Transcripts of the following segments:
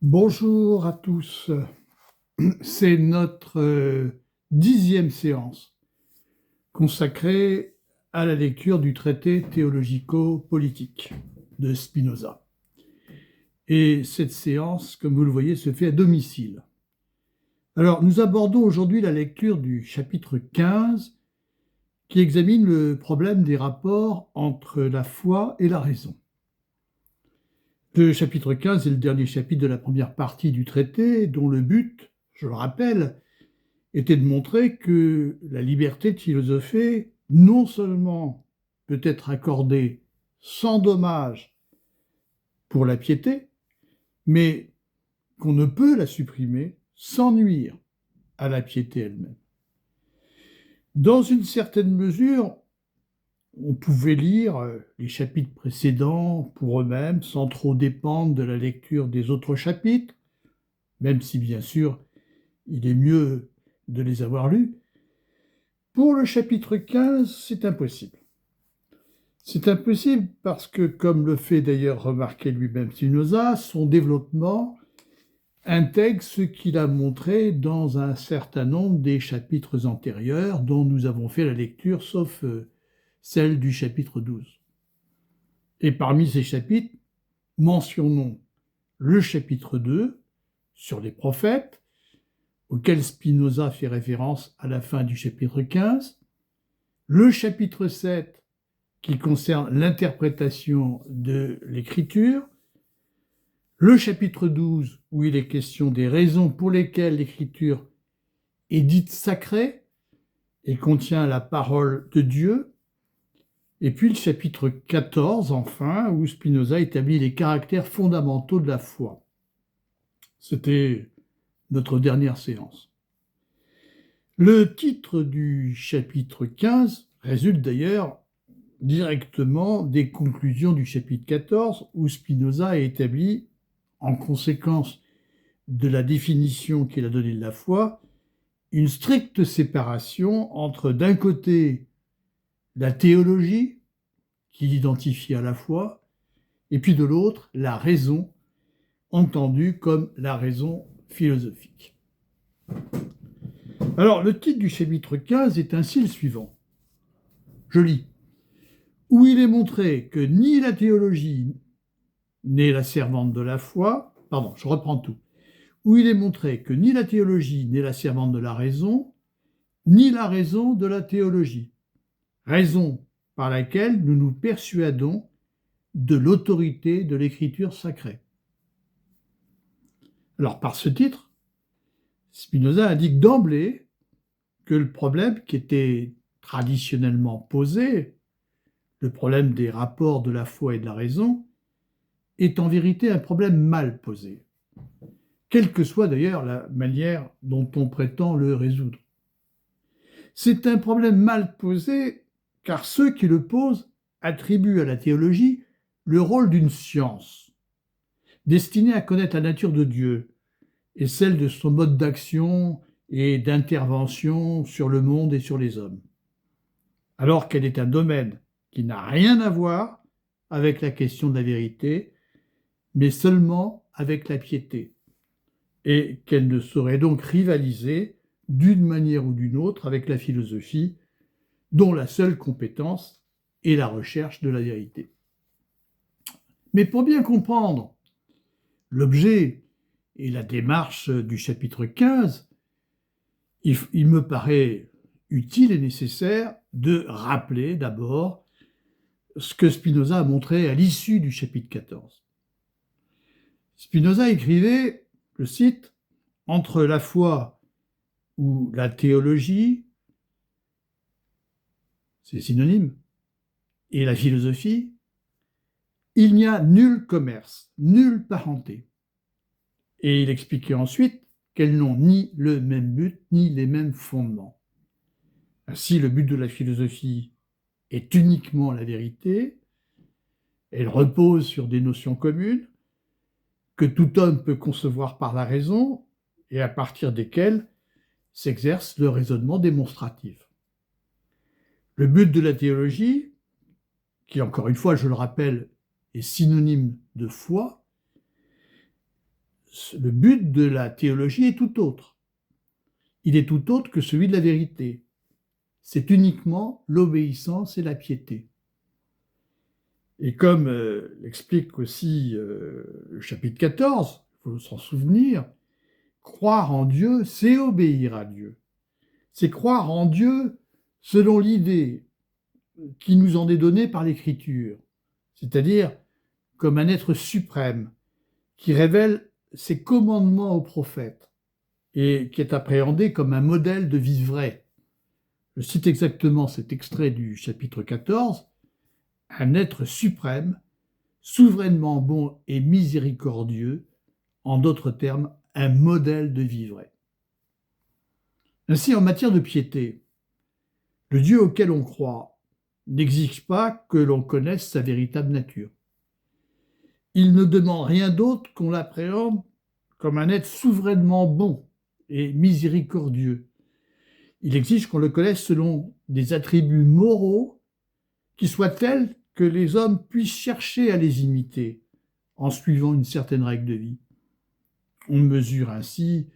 Bonjour à tous. C'est notre 10e séance consacrée à la lecture du traité théologico-politique de Spinoza. Et cette séance, comme vous le voyez, se fait à domicile. Alors, nous abordons aujourd'hui la lecture du chapitre 15 qui examine le problème des rapports entre la foi et la raison. Le chapitre 15 est le dernier chapitre de la première partie du traité, dont le but, je le rappelle, était de montrer que la liberté de philosopher non seulement peut être accordée sans dommage pour la piété, mais qu'on ne peut la supprimer sans nuire à la piété elle-même. Dans une certaine mesure, on pouvait lire les chapitres précédents pour eux-mêmes sans trop dépendre de la lecture des autres chapitres, même si bien sûr il est mieux de les avoir lus. Pour le chapitre 15, c'est impossible. C'est impossible parce que, comme le fait d'ailleurs remarquer lui-même Spinoza, son développement intègre ce qu'il a montré dans un certain nombre des chapitres antérieurs dont nous avons fait la lecture, sauf celle du chapitre 12. Et parmi ces chapitres, mentionnons le chapitre 2 sur les prophètes, auquel Spinoza fait référence à la fin du chapitre 15, le chapitre 7 qui concerne l'interprétation de l'écriture, le chapitre 12 où il est question des raisons pour lesquelles l'écriture est dite sacrée et contient la parole de Dieu, et puis le chapitre 14 enfin où Spinoza établit les caractères fondamentaux de la foi. C'était notre dernière séance. Le titre du chapitre 15 résulte d'ailleurs directement des conclusions du chapitre 14 où Spinoza a établi, en conséquence de la définition qu'il a donnée de la foi, une stricte séparation entre d'un côté la théologie qu'il identifie à la foi et puis de l'autre la raison entendue comme la raison philosophique. Alors le titre du chapitre 15 est ainsi le suivant. Je lis. Où il est montré que ni la théologie n'est la servante de la foi, pardon, je reprends tout, où il est montré que ni la théologie n'est la servante de la raison, ni la raison de la théologie, raison par laquelle nous nous persuadons de l'autorité de l'écriture sacrée. Alors par ce titre, Spinoza indique d'emblée que le problème qui était traditionnellement posé, le problème des rapports de la foi et de la raison, est en vérité un problème mal posé, quelle que soit d'ailleurs la manière dont on prétend le résoudre. C'est un problème mal posé car ceux qui le posent attribuent à la théologie le rôle d'une science, destinée à connaître la nature de Dieu et celle de son mode d'action et d'intervention sur le monde et sur les hommes, alors qu'elle est un domaine qui n'a rien à voir avec la question de la vérité, mais seulement avec la piété, et qu'elle ne saurait donc rivaliser d'une manière ou d'une autre avec la philosophie, dont la seule compétence est la recherche de la vérité. Mais pour bien comprendre l'objet et la démarche du chapitre 15, il me paraît utile et nécessaire de rappeler d'abord ce que Spinoza a montré à l'issue du chapitre 14. Spinoza écrivait, je cite, « Entre la foi ou la théologie, c'est synonyme, et la philosophie, il n'y a nul commerce, nulle parenté. » Et il expliquait ensuite qu'elles n'ont ni le même but, ni les mêmes fondements. Ainsi, le but de la philosophie est uniquement la vérité, elle repose sur des notions communes, que tout homme peut concevoir par la raison, et à partir desquelles s'exerce le raisonnement démonstratif. Le but de la théologie, qui encore une fois, je le rappelle, est synonyme de foi, le but de la théologie est tout autre. Il est tout autre que celui de la vérité. C'est uniquement l'obéissance et la piété. Et comme l'explique aussi le chapitre 14, il faut s'en souvenir, croire en Dieu, c'est obéir à Dieu. C'est croire en Dieu selon l'idée qui nous en est donnée par l'Écriture, c'est-à-dire comme un être suprême qui révèle ses commandements aux prophètes et qui est appréhendé comme un modèle de vie vraie. Je cite exactement cet extrait du chapitre 14, « Un être suprême, souverainement bon et miséricordieux, en d'autres termes, un modèle de vie vraie. » Ainsi, en matière de piété, le Dieu auquel on croit n'exige pas que l'on connaisse sa véritable nature. Il ne demande rien d'autre qu'on l'appréhende comme un être souverainement bon et miséricordieux. Il exige qu'on le connaisse selon des attributs moraux qui soient tels que les hommes puissent chercher à les imiter en suivant une certaine règle de vie. On mesure ainsi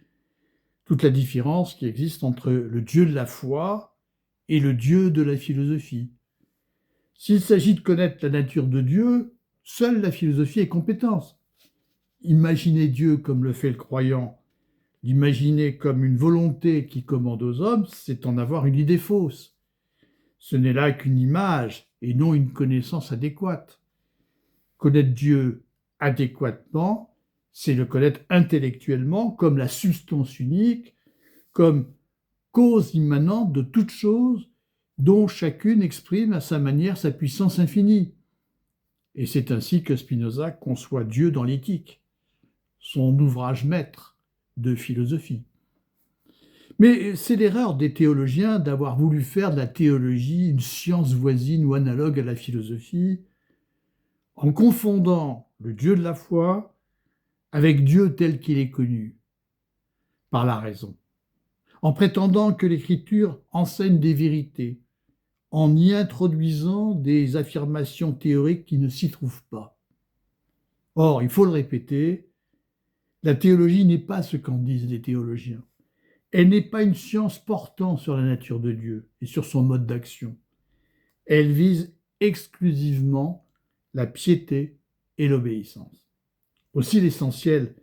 toute la différence qui existe entre le Dieu de la foi et le Dieu de la philosophie. S'il s'agit de connaître la nature de Dieu, seule la philosophie est compétence. Imaginer Dieu comme le fait le croyant, l'imaginer comme une volonté qui commande aux hommes, c'est en avoir une idée fausse. Ce n'est là qu'une image et non une connaissance adéquate. Connaître Dieu adéquatement, c'est le connaître intellectuellement comme la substance unique, comme cause immanente de toute chose dont chacune exprime à sa manière sa puissance infinie. Et c'est ainsi que Spinoza conçoit Dieu dans l'Éthique, son ouvrage maître de philosophie. Mais c'est l'erreur des théologiens d'avoir voulu faire de la théologie une science voisine ou analogue à la philosophie, en confondant le Dieu de la foi avec Dieu tel qu'il est connu, par la raison, en prétendant que l'Écriture enseigne des vérités, en y introduisant des affirmations théoriques qui ne s'y trouvent pas. Or, il faut le répéter, la théologie n'est pas ce qu'en disent les théologiens. Elle n'est pas une science portant sur la nature de Dieu et sur son mode d'action. Elle vise exclusivement la piété et l'obéissance. Aussi, l'essentiel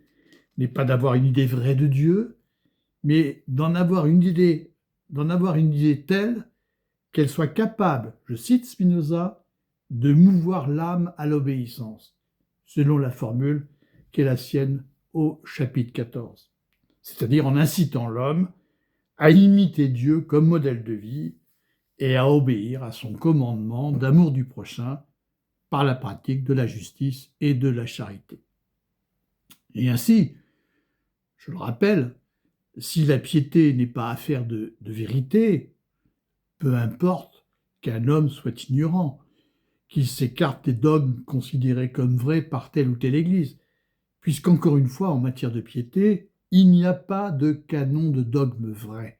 n'est pas d'avoir une idée vraie de Dieu, mais d'en avoir une idée telle qu'elle soit capable, je cite Spinoza, de mouvoir l'âme à l'obéissance, selon la formule qui est la sienne au chapitre 14. C'est-à-dire en incitant l'homme à imiter Dieu comme modèle de vie et à obéir à son commandement d'amour du prochain par la pratique de la justice et de la charité. Et ainsi, je le rappelle, si la piété n'est pas affaire de vérité, peu importe qu'un homme soit ignorant, qu'il s'écarte des dogmes considérés comme vrais par telle ou telle Église, puisqu'encore une fois, en matière de piété, il n'y a pas de canon de dogmes vrais.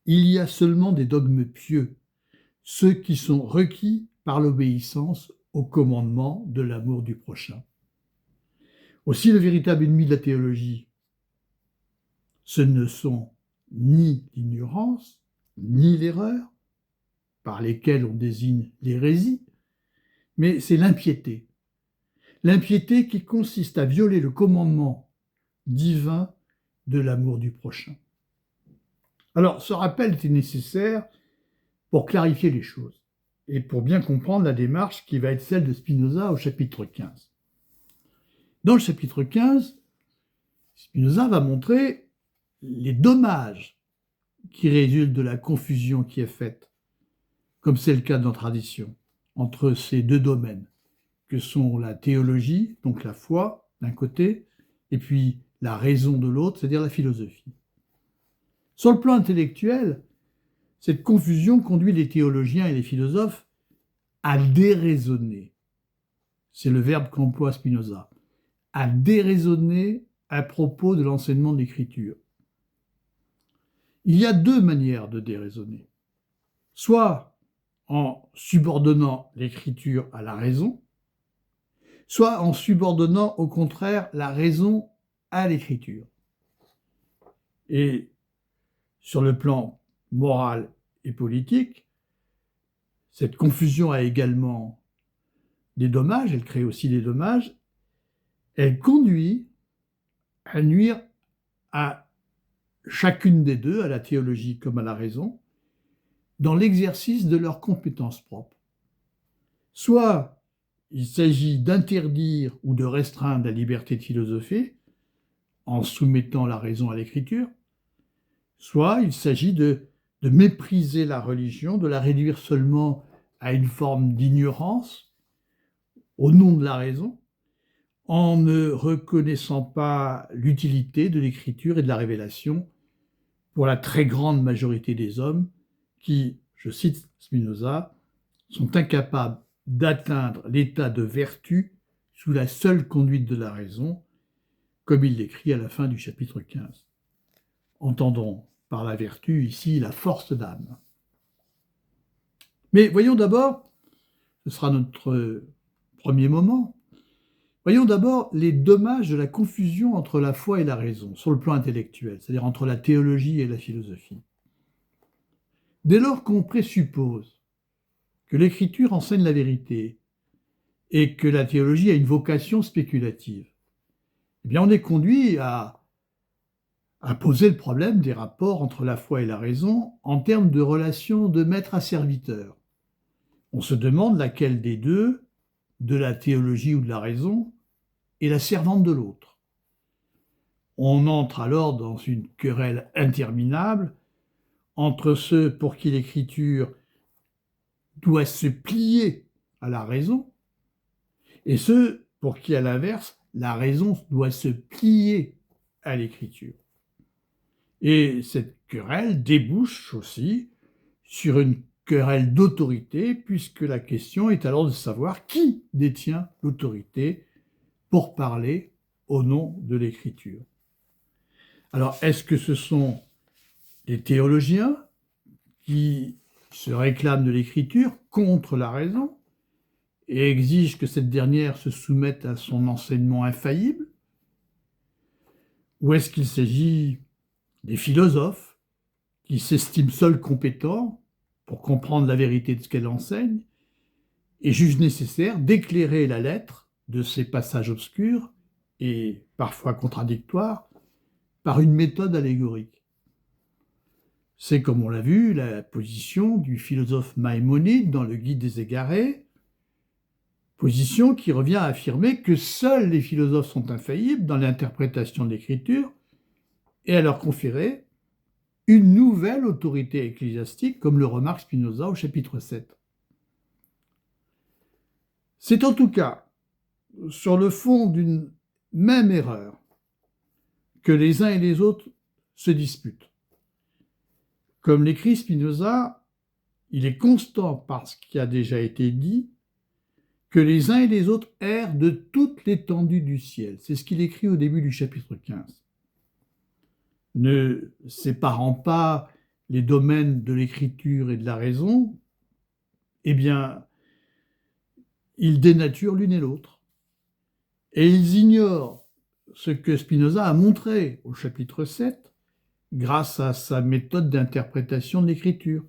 Il y a seulement des dogmes pieux, ceux qui sont requis par l'obéissance au commandement de l'amour du prochain. Aussi, le véritable ennemi de la théologie, ce ne sont ni l'ignorance, ni l'erreur, par lesquelles on désigne l'hérésie, mais c'est l'impiété. L'impiété qui consiste à violer le commandement divin de l'amour du prochain. Alors, ce rappel était nécessaire pour clarifier les choses et pour bien comprendre la démarche qui va être celle de Spinoza au chapitre 15. Dans le chapitre 15, Spinoza va montrer les dommages qui résultent de la confusion qui est faite, comme c'est le cas dans la tradition, entre ces deux domaines, que sont la théologie, donc la foi d'un côté, et puis la raison de l'autre, c'est-à-dire la philosophie. Sur le plan intellectuel, cette confusion conduit les théologiens et les philosophes à déraisonner. C'est le verbe qu'emploie Spinoza. À déraisonner à propos de l'enseignement de l'Écriture. Il y a deux manières de déraisonner. Soit en subordonnant l'Écriture à la raison, soit en subordonnant au contraire la raison à l'écriture. Et sur le plan moral et politique, cette confusion a également des dommages, elle crée aussi des dommages, elle conduit à nuire à chacune des deux, à la théologie comme à la raison, dans l'exercice de leurs compétences propres. Soit il s'agit d'interdire ou de restreindre la liberté de philosopher en soumettant la raison à l'écriture, soit il s'agit de mépriser la religion, de la réduire seulement à une forme d'ignorance au nom de la raison, en ne reconnaissant pas l'utilité de l'écriture et de la révélation pour la très grande majorité des hommes qui, je cite Spinoza, sont incapables d'atteindre l'état de vertu sous la seule conduite de la raison, comme il l'écrit à la fin du chapitre 15. Entendons par la vertu ici la force d'âme. Mais voyons d'abord, ce sera notre premier moment, voyons d'abord les dommages de la confusion entre la foi et la raison, sur le plan intellectuel, c'est-à-dire entre la théologie et la philosophie. Dès lors qu'on présuppose que l'écriture enseigne la vérité et que la théologie a une vocation spéculative, eh bien on est conduit à poser le problème des rapports entre la foi et la raison en termes de relation de maître à serviteur. On se demande laquelle des deux, de la théologie ou de la raison, est la servante de l'autre. On entre alors dans une querelle interminable entre ceux pour qui l'écriture doit se plier à la raison et ceux pour qui, à l'inverse, la raison doit se plier à l'écriture. Et cette querelle débouche aussi sur une querelle d'autorité, puisque la question est alors de savoir qui détient l'autorité pour parler au nom de l'écriture. Alors, est-ce que ce sont les théologiens qui se réclament de l'écriture contre la raison et exigent que cette dernière se soumette à son enseignement infaillible? Ou est-ce qu'il s'agit des philosophes qui s'estiment seuls compétents pour comprendre la vérité de ce qu'elle enseigne et jugent nécessaire d'éclairer la lettre de ces passages obscurs et parfois contradictoires par une méthode allégorique? C'est, comme on l'a vu, la position du philosophe Maïmonide dans le Guide des Égarés, position qui revient à affirmer que seuls les philosophes sont infaillibles dans l'interprétation de l'écriture et à leur conférer une nouvelle autorité ecclésiastique, comme le remarque Spinoza au chapitre 7. C'est en tout cas sur le fond d'une même erreur que les uns et les autres se disputent. Comme l'écrit Spinoza, il est constant par ce qui a déjà été dit que les uns et les autres errent de toute l'étendue du ciel. C'est ce qu'il écrit au début du chapitre 15. Ne séparant pas les domaines de l'écriture et de la raison, eh bien, ils dénaturent l'une et l'autre. Et ils ignorent ce que Spinoza a montré au chapitre 7, grâce à sa méthode d'interprétation de l'écriture,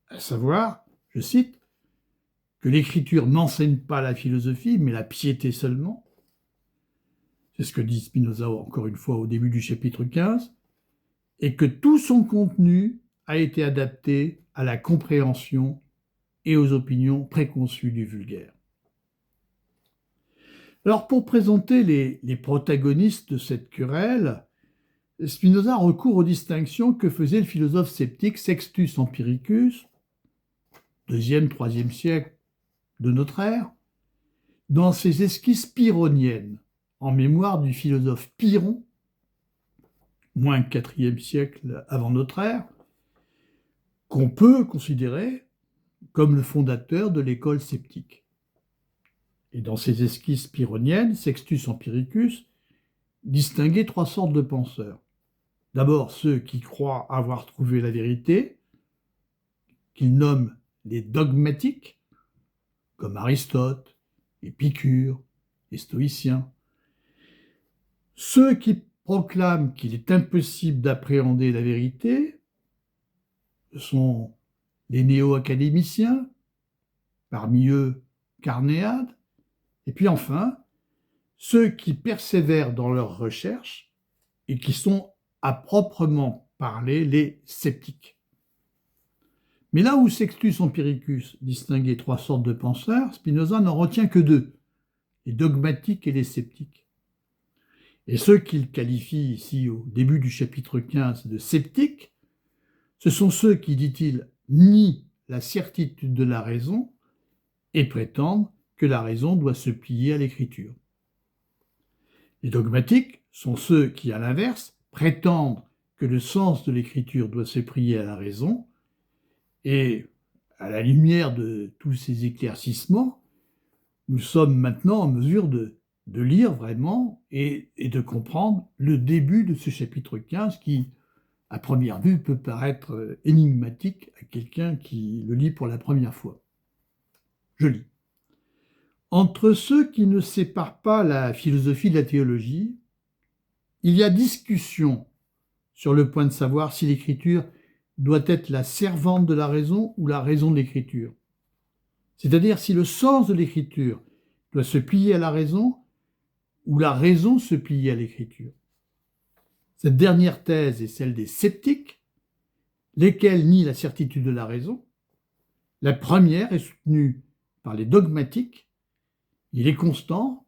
à savoir, je cite, que l'écriture n'enseigne pas la philosophie, mais la piété seulement. C'est ce que dit Spinoza encore une fois au début du chapitre 15, et que tout son contenu a été adapté à la compréhension et aux opinions préconçues du vulgaire. Alors, pour présenter les protagonistes de cette querelle, Spinoza recourt aux distinctions que faisait le philosophe sceptique Sextus Empiricus, 2e, 3e siècle de notre ère, dans ses esquisses pyrrhoniennes, en mémoire du philosophe Pyrrhon, moins 4e siècle avant notre ère, qu'on peut considérer comme le fondateur de l'école sceptique. Et dans ses esquisses pyrrhoniennes, Sextus Empiricus distinguait 3 sortes de penseurs. D'abord ceux qui croient avoir trouvé la vérité, qu'il nomme les dogmatiques, comme Aristote, Épicure les stoïciens. Ceux qui proclament qu'il est impossible d'appréhender la vérité sont les néo-académiciens, parmi eux Carnéade, et puis enfin, ceux qui persévèrent dans leurs recherches et qui sont à proprement parler les sceptiques. Mais là où Sextus Empiricus distinguait trois sortes de penseurs, Spinoza n'en retient que deux, les dogmatiques et les sceptiques. Et ceux qu'il qualifie ici au début du chapitre 15 de sceptiques, ce sont ceux qui, dit-il, nient la certitude de la raison et prétendent que la raison doit se plier à l'écriture. Les dogmatiques sont ceux qui, à l'inverse, prétendent que le sens de l'écriture doit se plier à la raison, et à la lumière de tous ces éclaircissements, nous sommes maintenant en mesure de lire vraiment et de comprendre le début de ce chapitre 15 qui, à première vue, peut paraître énigmatique à quelqu'un qui le lit pour la première fois. Je lis. Entre ceux qui ne séparent pas la philosophie de la théologie, il y a discussion sur le point de savoir si l'écriture doit être la servante de la raison ou la raison de l'écriture. C'est-à-dire si le sens de l'écriture doit se plier à la raison ou la raison se plier à l'écriture. Cette dernière thèse est celle des sceptiques, lesquels nient la certitude de la raison. La première est soutenue par les dogmatiques. Il est constant,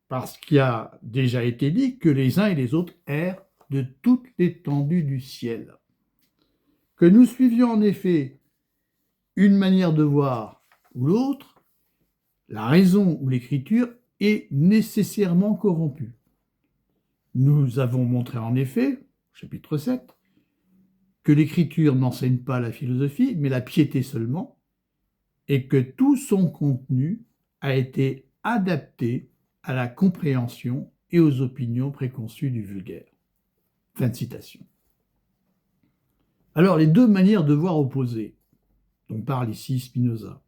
parce qu'il a déjà été dit, que les uns et les autres errent de toute l'étendue du ciel. Que nous suivions en effet une manière de voir ou l'autre, la raison ou l'écriture est nécessairement corrompue. Nous avons montré en effet, chapitre 7, que l'écriture n'enseigne pas la philosophie, mais la piété seulement, et que tout son contenu a été adapté à la compréhension et aux opinions préconçues du vulgaire. Fin de citation. Alors, les deux manières de voir opposées, dont parle ici Spinoza,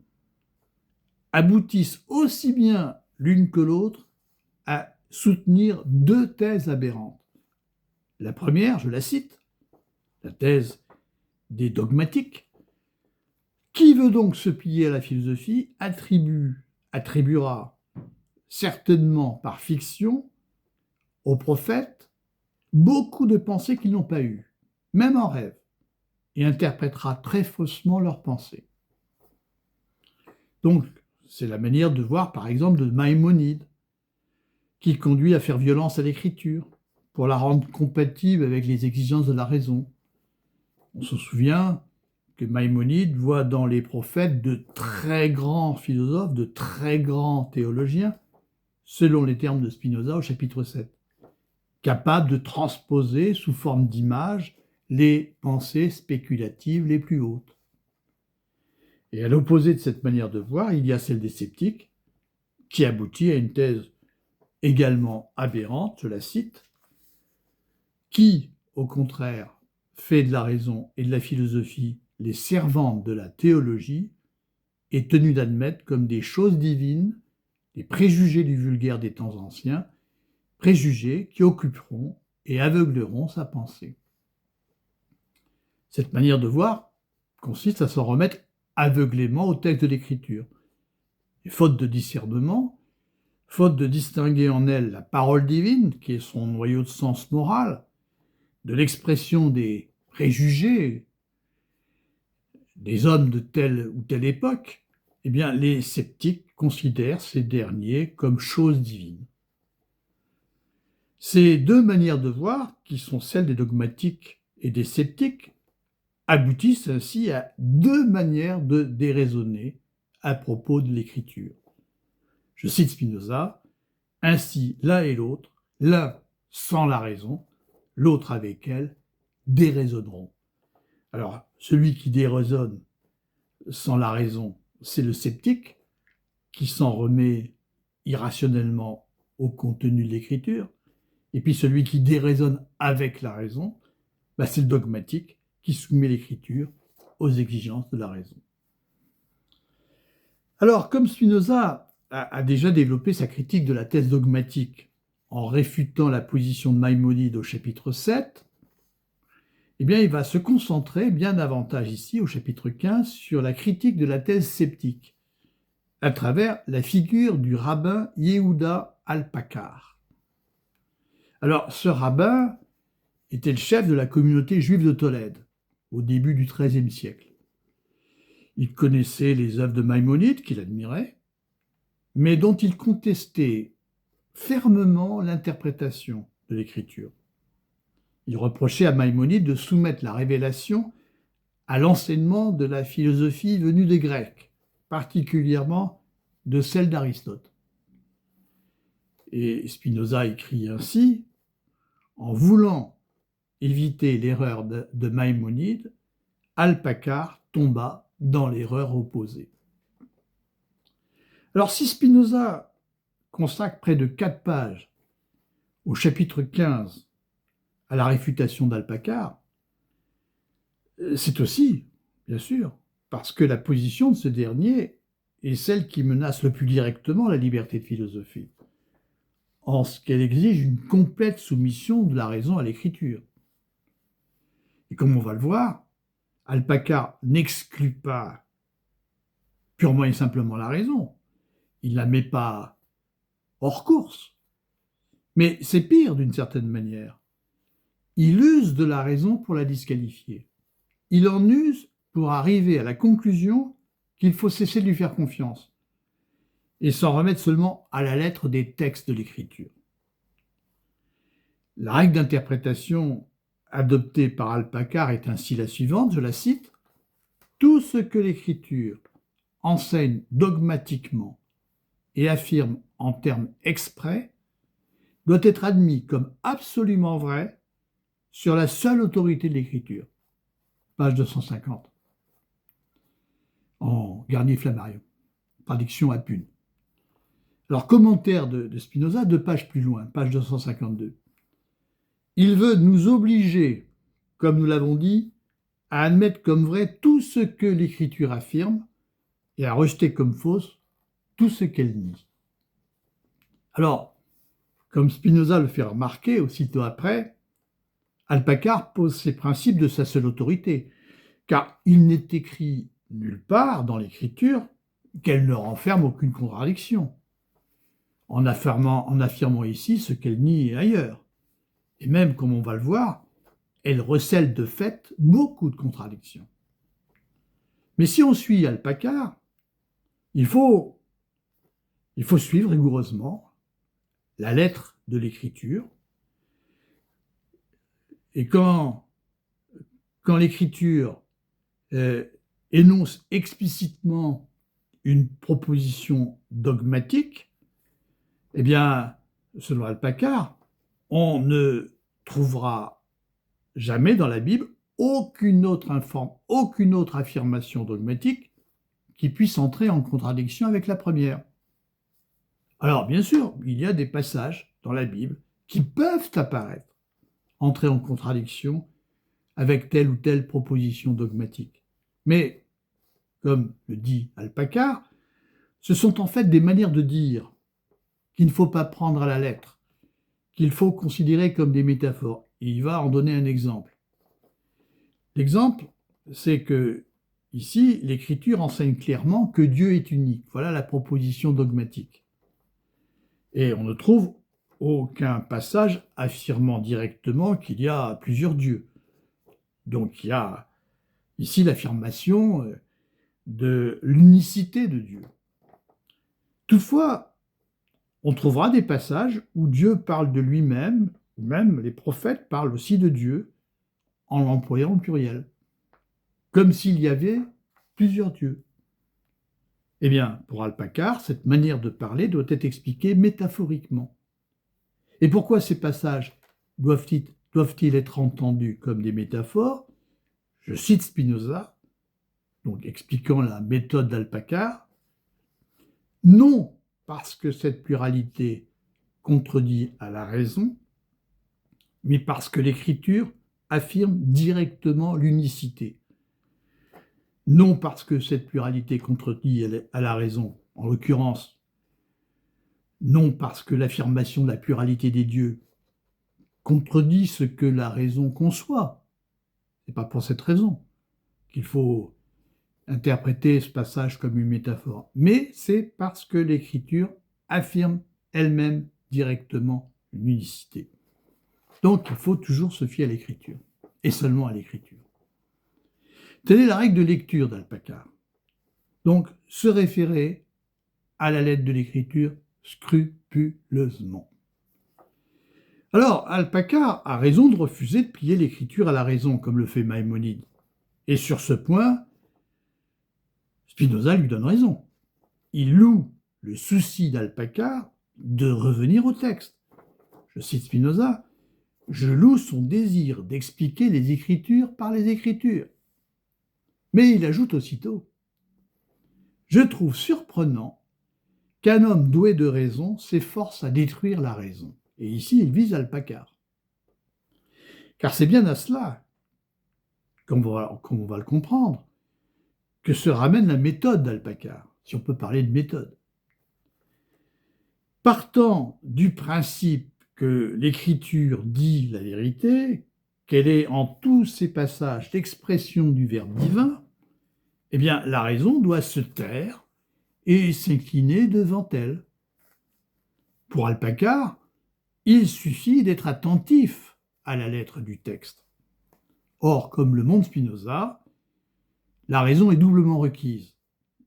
aboutissent aussi bien l'une que l'autre à soutenir deux thèses aberrantes. La première, je la cite, la thèse des dogmatiques. Qui veut donc se plier à la philosophie attribuera certainement par fiction aux prophètes beaucoup de pensées qu'ils n'ont pas eues, même en rêve, et interprétera très faussement leurs pensées. Donc, c'est la manière de voir, par exemple, de Maïmonide, qui conduit à faire violence à l'écriture, pour la rendre compatible avec les exigences de la raison. On se souvient que Maïmonide voit dans les prophètes de très grands philosophes, de très grands théologiens, selon les termes de Spinoza au chapitre 7, capables de transposer sous forme d'images les pensées spéculatives les plus hautes. Et à l'opposé de cette manière de voir, il y a celle des sceptiques, qui aboutit à une thèse également aberrante, je la cite, qui, au contraire, fait de la raison et de la philosophie les servantes de la théologie, est tenu d'admettre comme des choses divines les préjugés du vulgaire des temps anciens, préjugés qui occuperont et aveugleront sa pensée. Cette manière de voir consiste à s'en remettre aveuglément au texte de l'Écriture. Et faute de discernement, faute de distinguer en elle la parole divine, qui est son noyau de sens moral, de l'expression des préjugés des hommes de telle ou telle époque, eh bien, les sceptiques considèrent ces derniers comme choses divines. Ces deux manières de voir, qui sont celles des dogmatiques et des sceptiques, aboutissent ainsi à deux manières de déraisonner à propos de l'écriture. Je cite Spinoza, « Ainsi l'un et l'autre, l'un sans la raison, l'autre avec elle, déraisonneront. » Alors, celui qui déraisonne sans la raison, c'est le sceptique, qui s'en remet irrationnellement au contenu de l'écriture. Et puis celui qui déraisonne avec la raison, c'est le dogmatique, qui soumet l'écriture aux exigences de la raison. Alors, comme Spinoza a déjà développé sa critique de la thèse dogmatique en réfutant la position de Maïmonide au chapitre 7, eh bien, il va se concentrer bien davantage ici, au chapitre 15, sur la critique de la thèse sceptique, à travers la figure du rabbin Yehuda Alpacar. Alors, ce rabbin était le chef de la communauté juive de Tolède, au début du XIIIe siècle. Il connaissait les œuvres de Maïmonide, qu'il admirait, mais dont il contestait fermement l'interprétation de l'écriture. Il reprochait à Maïmonide de soumettre la révélation à l'enseignement de la philosophie venue des Grecs, particulièrement de celle d'Aristote. Et Spinoza écrit ainsi: en voulant éviter l'erreur de Maïmonide, Alpacar tomba dans l'erreur opposée. Alors si Spinoza consacre près de 4 pages au chapitre 15 à la réfutation d'Alpacar, c'est aussi, bien sûr, parce que la position de ce dernier est celle qui menace le plus directement la liberté de philosophie, en ce qu'elle exige une complète soumission de la raison à l'écriture. Et comme on va le voir, Alpacar n'exclut pas purement et simplement la raison. Il ne la met pas hors course. Mais c'est pire d'une certaine manière. Il use de la raison pour la disqualifier. Il en use pour arriver à la conclusion qu'il faut cesser de lui faire confiance et s'en remettre seulement à la lettre des textes de l'écriture. La règle d'interprétation adoptée par Alpacar est ainsi la suivante, je la cite: « Tout ce que l'écriture enseigne dogmatiquement et affirme en termes exprès doit être admis comme absolument vrai sur la seule autorité de l'écriture. » Page 250. En Garnier-Flammarion, traduction à Pune. Alors, commentaire de Spinoza, 2 pages plus loin, page 252. Il veut nous obliger, comme nous l'avons dit, à admettre comme vrai tout ce que l'écriture affirme et à rejeter comme fausse tout ce qu'elle nie. Alors, comme Spinoza le fait remarquer aussitôt après, Alpacar pose ses principes de sa seule autorité, car il n'est écrit nulle part dans l'écriture qu'elle ne renferme aucune contradiction, en affirmant ici ce qu'elle nie ailleurs. Et même, comme on va le voir, elle recèle de fait beaucoup de contradictions. Mais si on suit Alpacar, il faut suivre rigoureusement la lettre de l'écriture. Et quand l'écriture énonce explicitement une proposition dogmatique, eh bien, selon Alpacar, on ne trouvera jamais dans la Bible aucune autre affirmation dogmatique qui puisse entrer en contradiction avec la première. Alors, bien sûr, il y a des passages dans la Bible qui peuvent apparaître, entrer en contradiction avec telle ou telle proposition dogmatique. Mais, comme le dit Alpacar, ce sont en fait des manières de dire qu'il ne faut pas prendre à la lettre, qu'il faut considérer comme des métaphores. Et il va en donner un exemple. L'exemple, c'est que ici, l'Écriture enseigne clairement que Dieu est unique. Voilà la proposition dogmatique. Et on ne trouve aucun passage affirmant directement qu'il y a plusieurs dieux. Donc il y a ici l'affirmation de l'unicité de Dieu. Toutefois, on trouvera des passages où Dieu parle de lui-même, ou même les prophètes parlent aussi de Dieu, en l'employant au pluriel, comme s'il y avait plusieurs dieux. Eh bien, pour Alpacar, cette manière de parler doit être métaphoriquement. Et pourquoi ces passages doivent-ils être entendus comme des métaphores? Je cite Spinoza, donc expliquant la méthode d'Alpacar. Non parce que cette pluralité contredit à la raison, mais parce que l'écriture affirme directement l'unicité. Non parce que cette pluralité contredit à la raison, en l'occurrence non parce que l'affirmation de la pluralité des dieux contredit ce que la raison conçoit. Ce n'est pas pour cette raison qu'il faut interpréter ce passage comme une métaphore, mais c'est parce que l'Écriture affirme elle-même directement une unicité. Donc il faut toujours se fier à l'Écriture, et seulement à l'Écriture. Telle est la règle de lecture d'Alpacar. Donc se référer à la lettre de l'Écriture scrupuleusement. Alors, Alpacar a raison de refuser de plier l'Écriture à la raison, comme le fait Maïmonide. Et sur ce point, Spinoza lui donne raison. Il loue le souci d'Alpacar de revenir au texte. Je cite Spinoza, « Je loue son désir d'expliquer les Écritures par les Écritures. » Mais il ajoute aussitôt, « Je trouve surprenant qu'un homme doué de raison s'efforce à détruire la raison. » Et ici, il vise Alpacar. Car c'est bien à cela, comme on va le comprendre, que se ramène la méthode d'Alpacar, si on peut parler de méthode. Partant du principe que l'Écriture dit la vérité, qu'elle est en tous ses passages l'expression du Verbe divin, eh bien, la raison doit se taire et s'incliner devant elle. Pour Alpacar, il suffit d'être attentif à la lettre du texte. Or, comme le montre Spinoza, la raison est doublement requise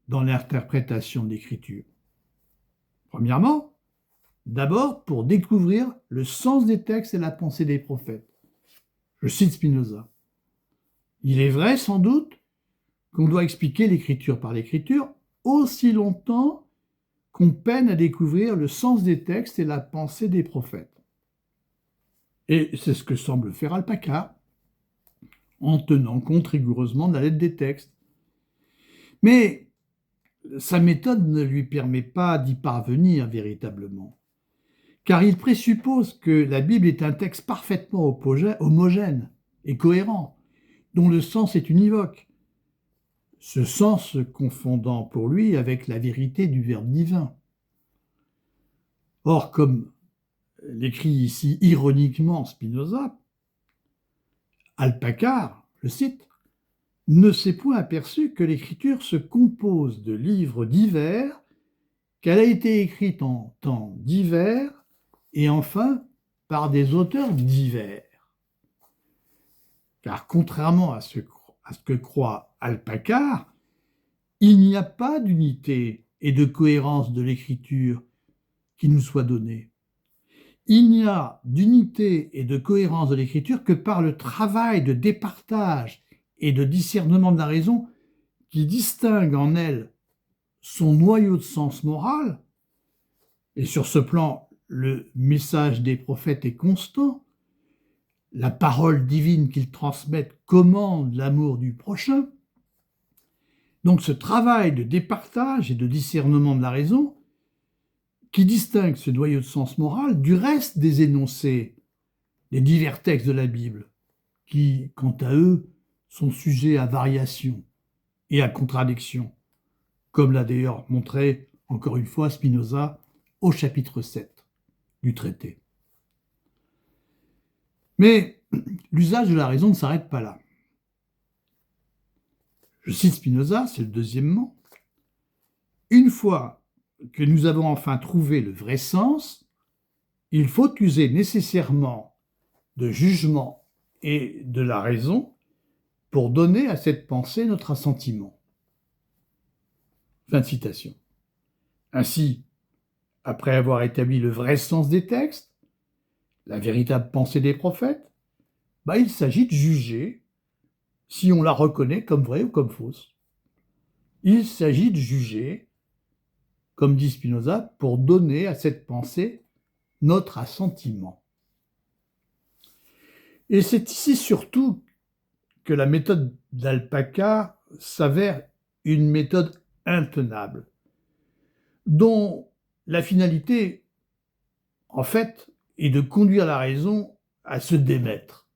dans l'interprétation de l'Écriture. Premièrement, d'abord pour découvrir le sens des textes et la pensée des prophètes. Je cite Spinoza. « Il est vrai, sans doute, qu'on doit expliquer l'Écriture par l'Écriture aussi longtemps qu'on peine à découvrir le sens des textes et la pensée des prophètes. » Et c'est ce que semble faire Alpacar, en tenant compte rigoureusement de la lettre des textes. Mais sa méthode ne lui permet pas d'y parvenir véritablement, car il présuppose que la Bible est un texte parfaitement homogène et cohérent, dont le sens est univoque, ce sens se confondant pour lui avec la vérité du Verbe divin. Or, comme l'écrit ici ironiquement Spinoza, Alpacar, je cite, « ne s'est point aperçu que l'Écriture se compose de livres divers, qu'elle a été écrite en temps divers, et enfin par des auteurs divers. » Car contrairement à ce que croit Alpacar, il n'y a pas d'unité et de cohérence de l'Écriture qui nous soit donnée. Il n'y a d'unité et de cohérence de l'Écriture que par le travail de départage et de discernement de la raison qui distingue en elle son noyau de sens moral, et sur ce plan, le message des prophètes est constant, la parole divine qu'ils transmettent commande l'amour du prochain. Donc ce travail de départage et de discernement de la raison qui distingue ce noyau de sens moral du reste des énoncés des divers textes de la Bible, qui, quant à eux, sont sujets à variation et à contradiction, comme l'a d'ailleurs montré, encore une fois, Spinoza au chapitre 7 du traité. Mais l'usage de la raison ne s'arrête pas là. Je cite Spinoza, c'est le deuxièmement. « Une fois que nous avons enfin trouvé le vrai sens, il faut user nécessairement de jugement et de la raison pour donner à cette pensée notre assentiment. » Fin de citation. Ainsi, après avoir établi le vrai sens des textes, la véritable pensée des prophètes, il s'agit de juger si on la reconnaît comme vraie ou comme fausse. Il s'agit de juger, comme dit Spinoza, pour donner à cette pensée notre assentiment. Et c'est ici surtout que la méthode d'Alpacar s'avère une méthode intenable, dont la finalité, en fait, est de conduire la raison à se démettre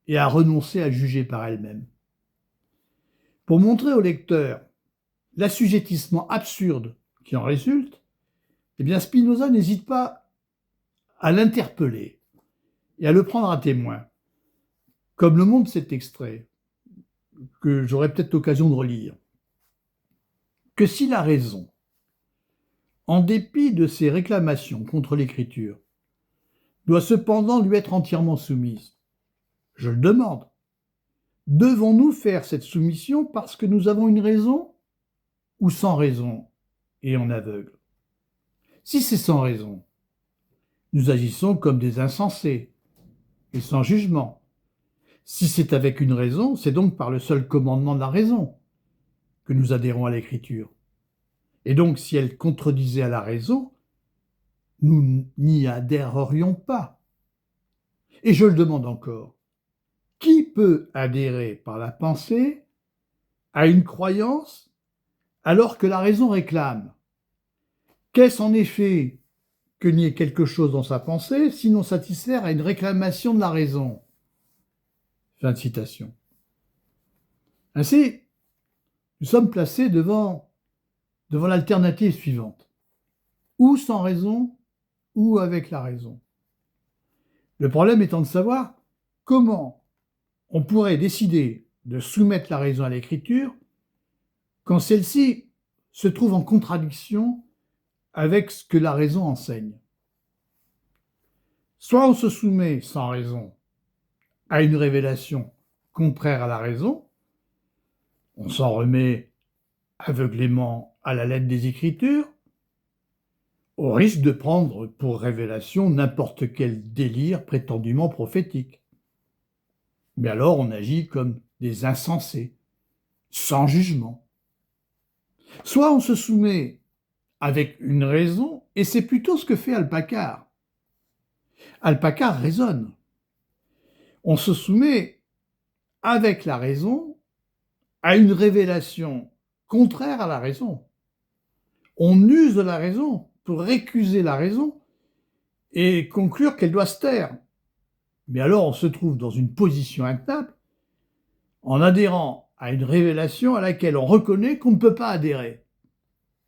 et à renoncer à juger par elle-même. Pour montrer au lecteur l'assujettissement absurde qui en résulte, Eh bien, Spinoza n'hésite pas à l'interpeller et à le prendre à témoin, comme le montre cet extrait, que j'aurai peut-être l'occasion de relire. Que si la raison, en dépit de ses réclamations contre l'écriture, doit cependant lui être entièrement soumise, je le demande, devons-nous faire cette soumission parce que nous avons une raison ou sans raison et en aveugle? Si c'est sans raison, nous agissons comme des insensés et sans jugement. Si c'est avec une raison, c'est donc par le seul commandement de la raison que nous adhérons à l'écriture. Et donc, si elle contredisait à la raison, nous n'y adhérerions pas. Et je le demande encore, qui peut adhérer par la pensée à une croyance alors que la raison réclame? Qu'est-ce en effet que nier quelque chose dans sa pensée, sinon satisfaire à une réclamation de la raison? Fin de citation. Ainsi, nous sommes placés devant l'alternative suivante. Ou sans raison, ou avec la raison. Le problème étant de savoir comment on pourrait décider de soumettre la raison à l'écriture quand celle-ci se trouve en contradiction avec ce que la raison enseigne. Soit on se soumet sans raison à une révélation contraire à la raison, on s'en remet aveuglément à la lettre des Écritures, au risque de prendre pour révélation n'importe quel délire prétendument prophétique. Mais alors on agit comme des insensés, sans jugement. Soit on se soumet avec une raison, et c'est plutôt ce que fait Alpacar. Alpacar raisonne. On se soumet avec la raison à une révélation contraire à la raison. On use de la raison pour récuser la raison et conclure qu'elle doit se taire. Mais alors on se trouve dans une position intenable en adhérant à une révélation à laquelle on reconnaît qu'on ne peut pas adhérer,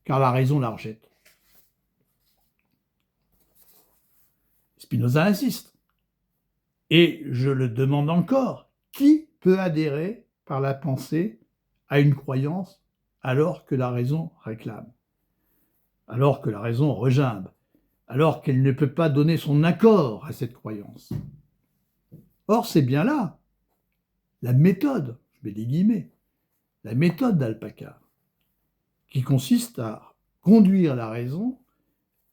car la raison la rejette. Spinoza insiste. Et je le demande encore, qui peut adhérer par la pensée à une croyance alors que la raison réclame, alors que la raison regimbe, alors qu'elle ne peut pas donner son accord à cette croyance? Or, c'est bien là la méthode, je mets des guillemets, la méthode d'Alpacar, qui consiste à conduire la raison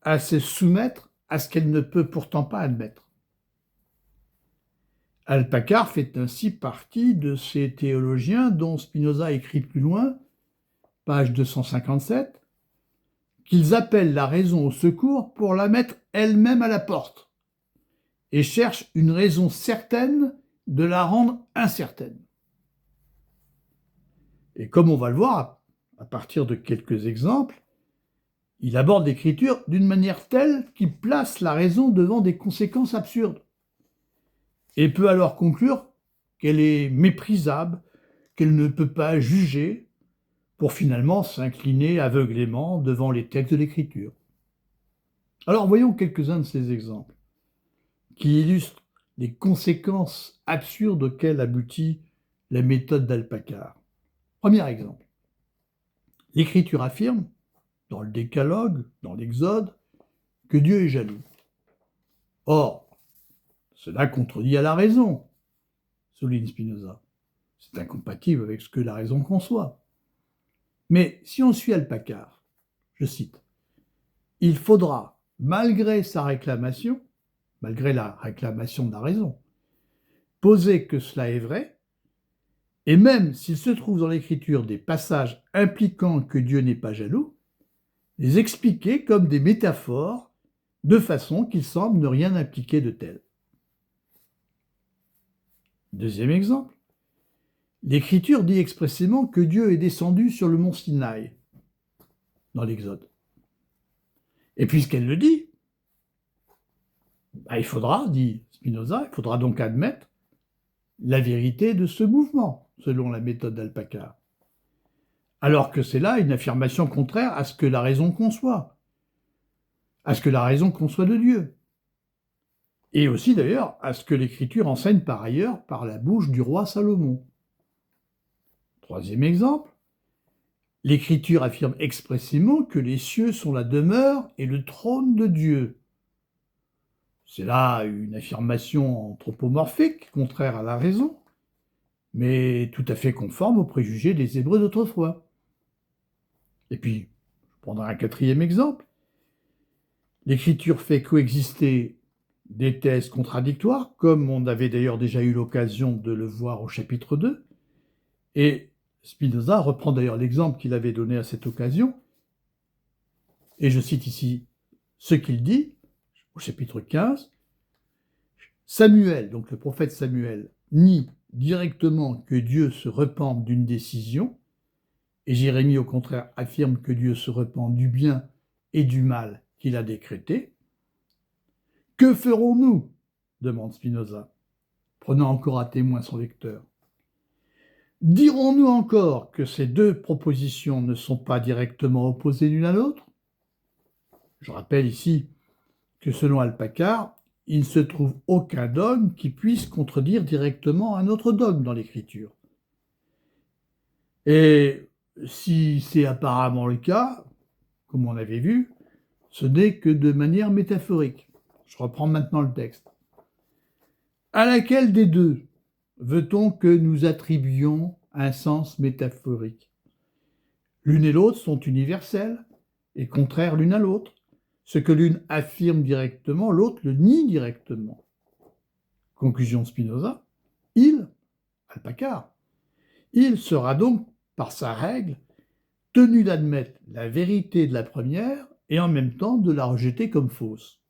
à se soumettre à ce qu'elle ne peut pourtant pas admettre. Alpacar fait ainsi partie de ces théologiens dont Spinoza écrit plus loin, page 257, qu'ils appellent la raison au secours pour la mettre elle-même à la porte, et cherchent une raison certaine de la rendre incertaine. Et comme on va le voir à partir de quelques exemples, il aborde l'écriture d'une manière telle qu'il place la raison devant des conséquences absurdes, et peut alors conclure qu'elle est méprisable, qu'elle ne peut pas juger, pour finalement s'incliner aveuglément devant les textes de l'écriture. Alors voyons quelques-uns de ces exemples, qui illustrent les conséquences absurdes auxquelles aboutit la méthode d'Alpacar. Premier exemple. L'Écriture affirme, dans le Décalogue, dans l'Exode, que Dieu est jaloux. Or, cela contredit à la raison, souligne Spinoza. C'est incompatible avec ce que la raison conçoit. Mais si on suit Alpacar, je cite, « Il faudra, malgré la réclamation de la raison, poser que cela est vrai, et même s'il se trouve dans l'Écriture des passages impliquant que Dieu n'est pas jaloux, les expliquer comme des métaphores de façon qu'il semble ne rien impliquer de tel. » Deuxième exemple. L'Écriture dit expressément que Dieu est descendu sur le mont Sinaï, dans l'Exode. Et puisqu'elle le dit, il faudra, dit Spinoza, il faudra donc admettre la vérité de ce mouvement, selon la méthode d'Alpacar. Alors que c'est là une affirmation contraire à ce que la raison conçoit. à ce que la raison conçoit de Dieu, et aussi d'ailleurs à ce que l'Écriture enseigne par ailleurs par la bouche du roi Salomon. Troisième exemple, l'Écriture affirme expressément que les cieux sont la demeure et le trône de Dieu. C'est là une affirmation anthropomorphique, contraire à la raison, mais tout à fait conforme aux préjugés des Hébreux d'autrefois. Et puis, je prendrai un quatrième exemple. L'Écriture fait coexister des thèses contradictoires, comme on avait d'ailleurs déjà eu l'occasion de le voir au chapitre 2, et Spinoza reprend d'ailleurs l'exemple qu'il avait donné à cette occasion, et je cite ici ce qu'il dit au chapitre 15. Samuel, donc le prophète Samuel, nie directement que Dieu se repente d'une décision, et Jérémie au contraire affirme que Dieu se repent du bien et du mal qu'il a décrété. Que ferons-nous ? Demande Spinoza, prenant encore à témoin son lecteur. Dirons-nous encore que ces deux propositions ne sont pas directement opposées l'une à l'autre ? Je rappelle ici que selon Alpacar, il ne se trouve aucun dogme qui puisse contredire directement un autre dogme dans l'Écriture. Et si c'est apparemment le cas, comme on avait vu, ce n'est que de manière métaphorique. Je reprends maintenant le texte. À laquelle des deux veut-on que nous attribuions un sens métaphorique ? L'une et l'autre sont universelles et contraires l'une à l'autre. Ce que l'une affirme directement, l'autre le nie directement. Conclusion de Spinoza, Alpacar, il sera donc, par sa règle, tenu d'admettre la vérité de la première et en même temps de la rejeter comme fausse.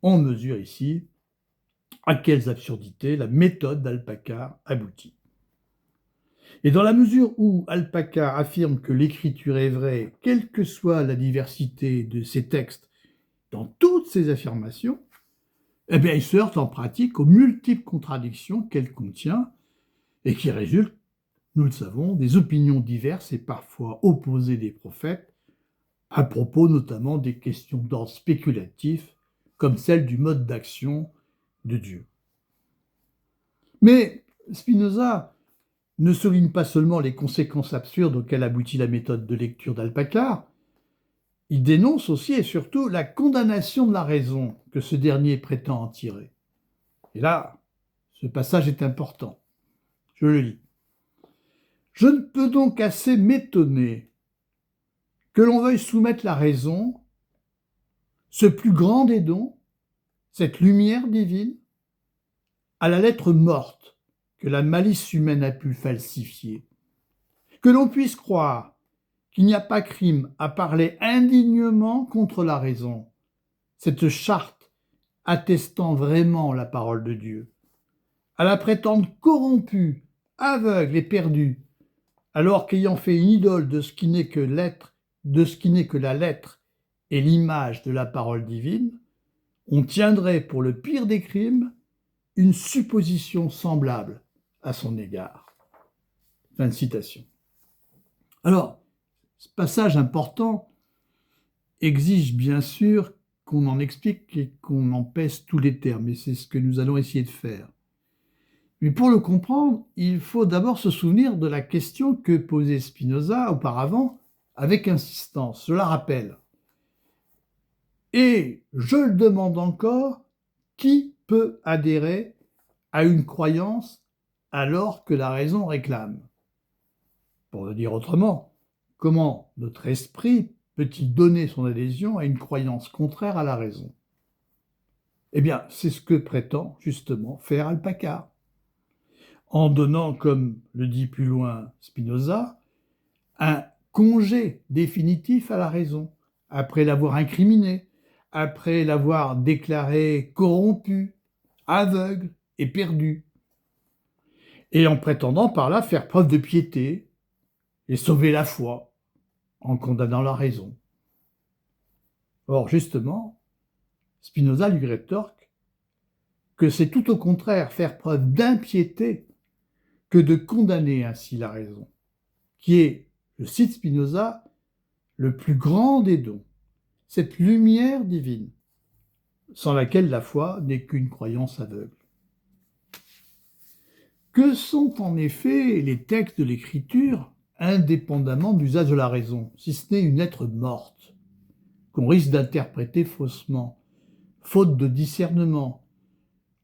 On mesure ici à quelles absurdités la méthode d'Alpacar aboutit. Et dans la mesure où Alpacar affirme que l'écriture est vraie, quelle que soit la diversité de ses textes dans toutes ses affirmations, eh bien, il se heurte en pratique aux multiples contradictions qu'elle contient et qui résultent, nous le savons, des opinions diverses et parfois opposées des prophètes, à propos notamment des questions d'ordre spéculatif, comme celle du mode d'action de Dieu. Mais Spinoza ne souligne pas seulement les conséquences absurdes auxquelles aboutit la méthode de lecture d'Alpacar, il dénonce aussi et surtout la condamnation de la raison que ce dernier prétend en tirer. Et là, ce passage est important. Je le lis. Je ne peux donc assez m'étonner que l'on veuille soumettre la raison, ce plus grand des dons, cette lumière divine, à la lettre morte que la malice humaine a pu falsifier. Que l'on puisse croire qu'il n'y a pas crime à parler indignement contre la raison, cette charte attestant vraiment la parole de Dieu, à la prétendre corrompue, aveugle et perdue, alors qu'ayant fait une idole de ce qui n'est que la lettre et l'image de la parole divine, on tiendrait pour le pire des crimes une supposition semblable à son égard. Fin de citation. Alors, ce passage important exige bien sûr qu'on en explique et qu'on en pèse tous les termes, et c'est ce que nous allons essayer de faire. Mais pour le comprendre, il faut d'abord se souvenir de la question que posait Spinoza auparavant avec insistance. Je la rappelle. Et je le demande encore, qui peut adhérer à une croyance alors que la raison réclame ? Pour le dire autrement, comment notre esprit peut-il donner son adhésion à une croyance contraire à la raison ? Eh bien, c'est ce que prétend justement faire Alpacar, en donnant, comme le dit plus loin Spinoza, un congé définitif à la raison, après l'avoir incriminée, après l'avoir déclarée corrompue, aveugle et perdue, et en prétendant par là faire preuve de piété et sauver la foi en condamnant la raison. Or, justement, Spinoza lui rétorque que c'est tout au contraire faire preuve d'impiété que de condamner ainsi la raison, qui est, je cite Spinoza, le plus grand des dons. cette lumière divine, sans laquelle la foi n'est qu'une croyance aveugle. Que sont en effet les textes de l'Écriture, indépendamment de l'usage de la raison, si ce n'est une lettre morte, qu'on risque d'interpréter faussement, faute de discernement,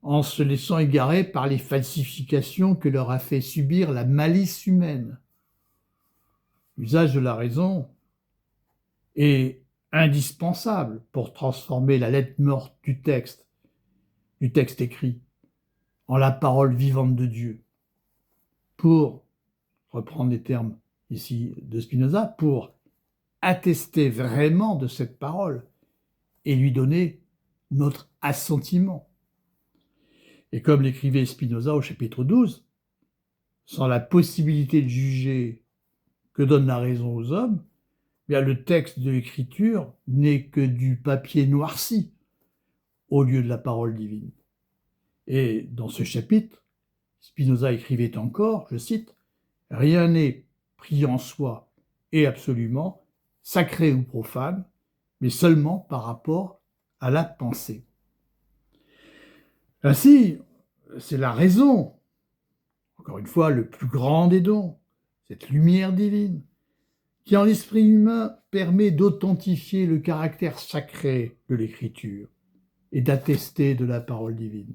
en se laissant égarer par les falsifications que leur a fait subir la malice humaine. L'usage de la raison est indispensable pour transformer la lettre morte du texte écrit, en la parole vivante de Dieu. Pour reprendre les termes ici de Spinoza, pour attester vraiment de cette parole et lui donner notre assentiment. Et comme l'écrivait Spinoza au chapitre 12, sans la possibilité de juger que donne la raison aux hommes, bien le texte de l'Écriture n'est que du papier noirci au lieu de la parole divine. Et dans ce chapitre, Spinoza écrivait encore, je cite, « Rien n'est pris en soi et absolument, sacré ou profane, mais seulement par rapport à la pensée. » Ainsi, c'est la raison, encore une fois, le plus grand des dons, cette lumière divine, qui en l'esprit humain permet d'authentifier le caractère sacré de l'Écriture et d'attester de la parole divine.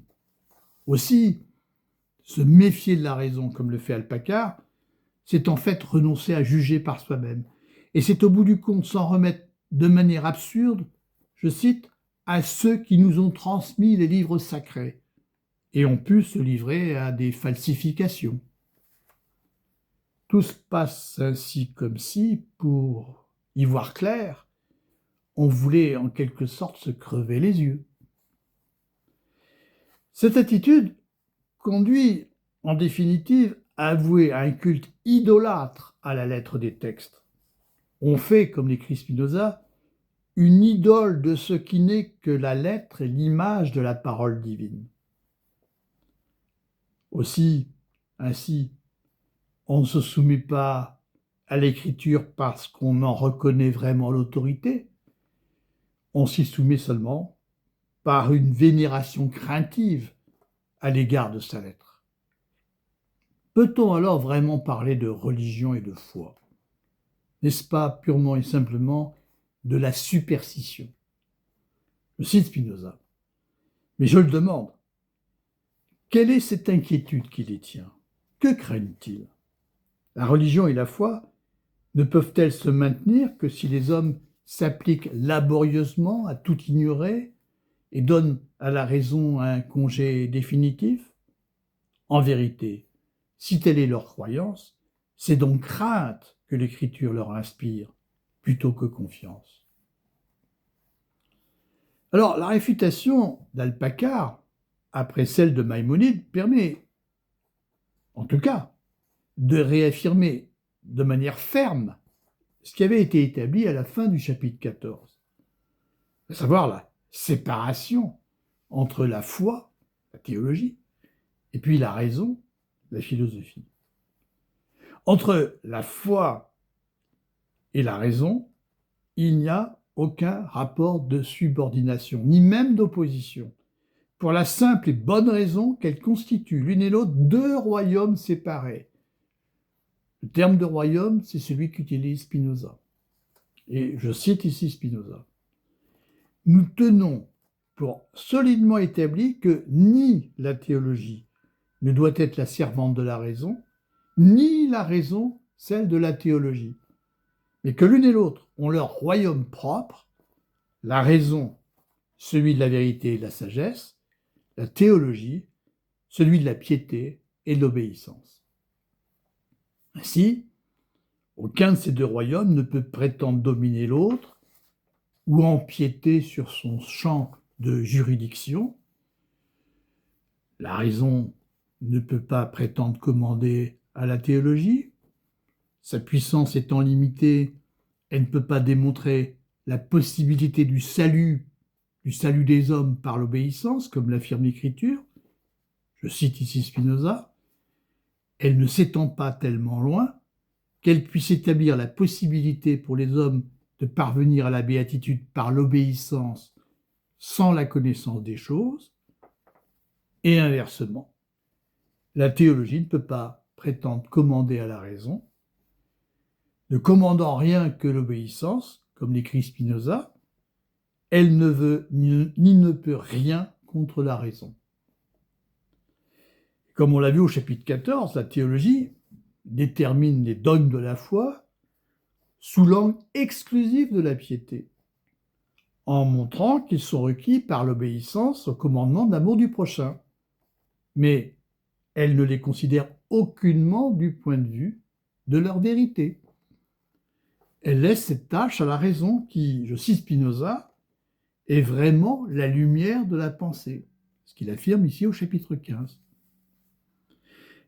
Aussi, se méfier de la raison, comme le fait Alpacar, c'est en fait renoncer à juger par soi-même. Et c'est au bout du compte s'en remettre de manière absurde, je cite, à ceux qui nous ont transmis les livres sacrés et ont pu se livrer à des falsifications. Tout se passe ainsi comme si, pour y voir clair, on voulait en quelque sorte se crever les yeux. Cette attitude conduit en définitive à avouer un culte idolâtre à la lettre des textes. On fait, comme l'écrit Spinoza, une idole de ce qui n'est que la lettre et l'image de la parole divine. Aussi, ainsi, on ne se soumet pas à l'écriture parce qu'on en reconnaît vraiment l'autorité, on s'y soumet seulement par une vénération craintive à l'égard de sa lettre. Peut-on alors vraiment parler de religion et de foi? N'est-ce pas purement et simplement de la superstition? Je cite Spinoza, mais je le demande. Quelle est cette inquiétude qui les tient? Que craignent-ils? La religion et la foi ne peuvent-elles se maintenir que si les hommes s'appliquent laborieusement à tout ignorer et donnent à la raison un congé définitif? En vérité, si telle est leur croyance, c'est donc crainte que l'Écriture leur inspire, plutôt que confiance. Alors, la réfutation d'Alpacar, après celle de Maïmonide, permet, en tout cas, de réaffirmer de manière ferme ce qui avait été établi à la fin du chapitre 14, à savoir la séparation entre la foi, la théologie, et puis la raison, la philosophie. Entre la foi et la raison, il n'y a aucun rapport de subordination, ni même d'opposition, pour la simple et bonne raison qu'elles constituent l'une et l'autre deux royaumes séparés. Le terme de royaume, c'est celui qu'utilise Spinoza. Et je cite ici Spinoza. « Nous tenons pour solidement établi que ni la théologie ne doit être la servante de la raison, ni la raison celle de la théologie, mais que l'une et l'autre ont leur royaume propre, la raison, celui de la vérité et de la sagesse, la théologie, celui de la piété et de l'obéissance. Ainsi, aucun de ces deux royaumes ne peut prétendre dominer l'autre ou empiéter sur son champ de juridiction. La raison ne peut pas prétendre commander à la théologie. Sa puissance étant limitée, elle ne peut pas démontrer la possibilité du salut des hommes par l'obéissance, comme l'affirme l'Écriture. Je cite ici Spinoza. Elle ne s'étend pas tellement loin qu'elle puisse établir la possibilité pour les hommes de parvenir à la béatitude par l'obéissance sans la connaissance des choses, et inversement, la théologie ne peut pas prétendre commander à la raison, ne commandant rien que l'obéissance, comme l'écrit Spinoza, elle ne veut ni ne peut rien contre la raison. Comme on l'a vu au chapitre 14, la théologie détermine les dogmes de la foi sous l'angle exclusif de la piété, en montrant qu'ils sont requis par l'obéissance au commandement d'amour du prochain. Mais elle ne les considère aucunement du point de vue de leur vérité. Elle laisse cette tâche à la raison qui, je cite Spinoza, est vraiment la lumière de la pensée, ce qu'il affirme ici au chapitre 15.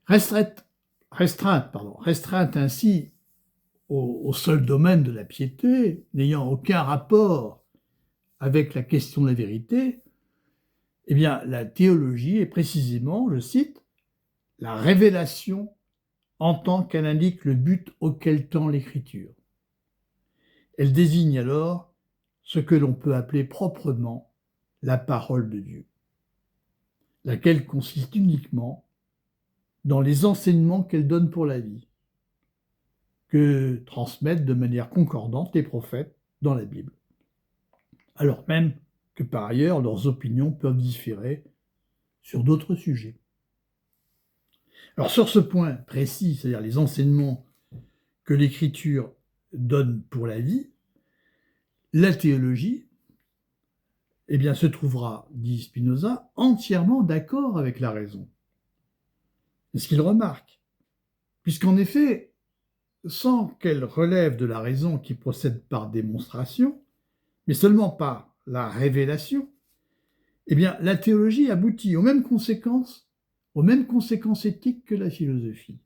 Restreinte ainsi au seul domaine de la piété, n'ayant aucun rapport avec la question de la vérité, eh bien, la théologie est précisément, je cite, la révélation en tant qu'elle indique le but auquel tend l'Écriture. Elle désigne alors ce que l'on peut appeler proprement la parole de Dieu, laquelle consiste uniquement dans les enseignements qu'elle donne pour la vie, que transmettent de manière concordante les prophètes dans la Bible, alors même que par ailleurs leurs opinions peuvent différer sur d'autres sujets. Alors sur ce point précis, c'est-à-dire les enseignements que l'Écriture donne pour la vie, la théologie se trouvera, dit Spinoza, entièrement d'accord avec la raison. C'est ce qu'il remarque, puisqu'en effet, sans qu'elle relève de la raison qui procède par démonstration, mais seulement par la révélation, la théologie aboutit aux mêmes conséquences éthiques que la philosophie.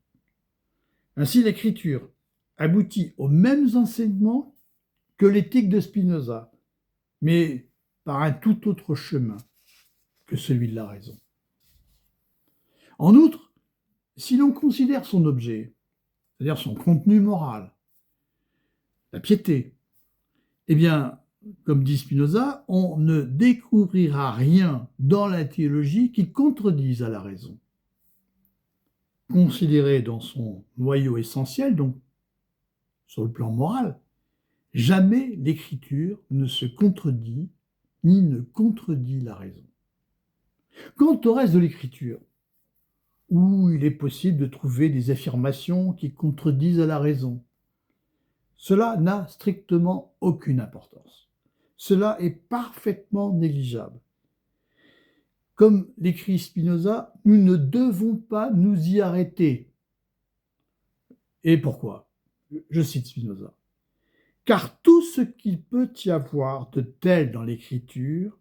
Ainsi, l'Écriture aboutit aux mêmes enseignements que l'éthique de Spinoza, mais par un tout autre chemin que celui de la raison. En outre, si l'on considère son objet, c'est-à-dire son contenu moral, la piété, comme dit Spinoza, on ne découvrira rien dans la théologie qui contredise à la raison. Considérée dans son noyau essentiel, donc sur le plan moral, jamais l'Écriture ne se contredit ni ne contredit la raison. Quant au reste de l'Écriture, où il est possible de trouver des affirmations qui contredisent à la raison, cela n'a strictement aucune importance. Cela est parfaitement négligeable. Comme l'écrit Spinoza, nous ne devons pas nous y arrêter. Et pourquoi ? Je cite Spinoza. Car tout ce qu'il peut y avoir de tel dans l'Écriture,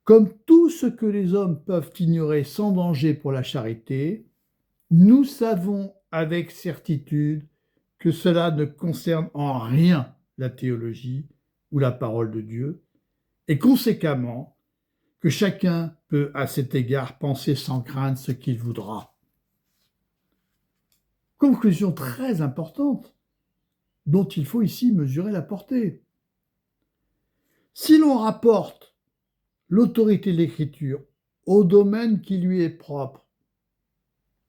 comme tout ce que les hommes peuvent ignorer sans danger pour la charité, nous savons avec certitude que cela ne concerne en rien la théologie ou la parole de Dieu, et conséquemment que chacun peut à cet égard penser sans crainte ce qu'il voudra. Conclusion très importante, dont il faut ici mesurer la portée. Si l'on rapporte l'autorité de l'Écriture au domaine qui lui est propre,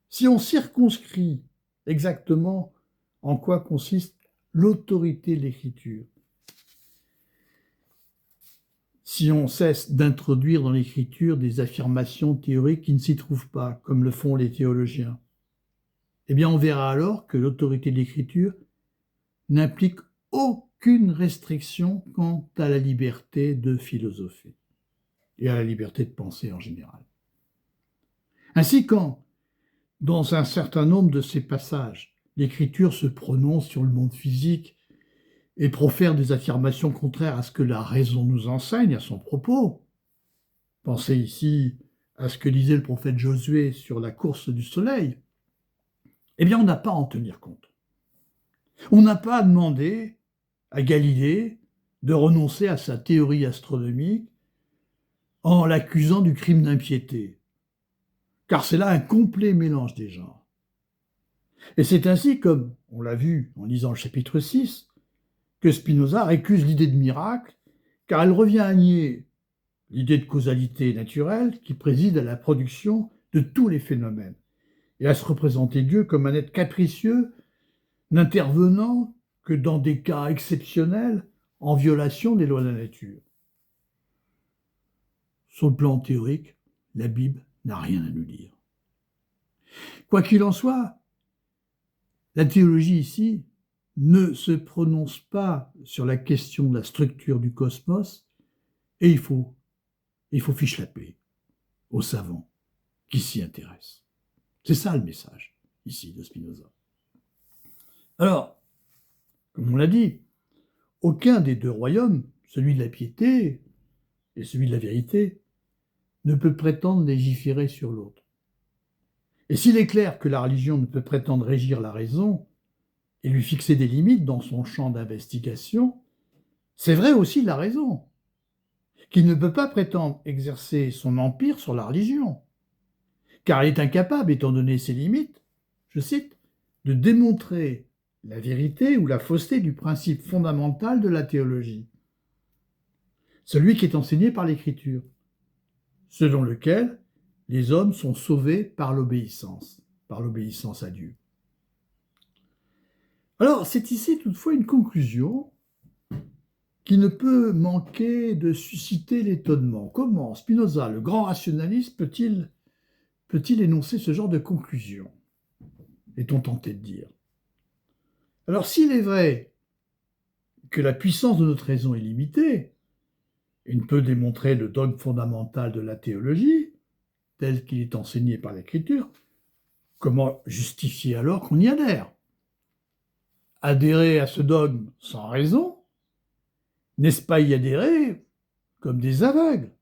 si on circonscrit exactement en quoi consiste l'autorité de l'Écriture, si on cesse d'introduire dans l'Écriture des affirmations théoriques qui ne s'y trouvent pas, comme le font les théologiens, on verra alors que l'autorité de l'Écriture n'implique aucune restriction quant à la liberté de philosopher et à la liberté de penser en général. Ainsi, quand, dans un certain nombre de ces passages, l'Écriture se prononce sur le monde physique et profère des affirmations contraires à ce que la raison nous enseigne à son propos, pensez ici à ce que disait le prophète Josué sur la course du soleil, on n'a pas à en tenir compte. On n'a pas à demander à Galilée de renoncer à sa théorie astronomique en l'accusant du crime d'impiété, car c'est là un complet mélange des genres. Et c'est ainsi, comme on l'a vu en lisant le chapitre 6, que Spinoza récuse l'idée de miracle, car elle revient à nier l'idée de causalité naturelle qui préside à la production de tous les phénomènes, et à se représenter Dieu comme un être capricieux, n'intervenant que dans des cas exceptionnels en violation des lois de la nature. Sur le plan théorique, la Bible n'a rien à nous dire. Quoi qu'il en soit, la théologie ici ne se prononce pas sur la question de la structure du cosmos, et il faut fiche la paix aux savants qui s'y intéressent. C'est ça le message ici de Spinoza. Alors, comme on l'a dit, aucun des deux royaumes, celui de la piété et celui de la vérité, ne peut prétendre légiférer sur l'autre. Et s'il est clair que la religion ne peut prétendre régir la raison et lui fixer des limites dans son champ d'investigation, c'est vrai aussi de la raison, qu'il ne peut pas prétendre exercer son empire sur la religion, car elle est incapable, étant donné ses limites, je cite, de démontrer la vérité ou la fausseté du principe fondamental de la théologie, celui qui est enseigné par l'Écriture, selon lequel les hommes sont sauvés par l'obéissance à Dieu. Alors, c'est ici toutefois une conclusion qui ne peut manquer de susciter l'étonnement. Comment Spinoza, le grand rationaliste, peut-il énoncer ce genre de conclusion, est-on tenté de dire? Alors, s'il est vrai que la puissance de notre raison est limitée, et ne peut démontrer le dogme fondamental de la théologie, tel qu'il est enseigné par l'Écriture, comment justifier alors qu'on y adhère? Adhérer à ce dogme sans raison, n'est-ce pas y adhérer comme des aveugles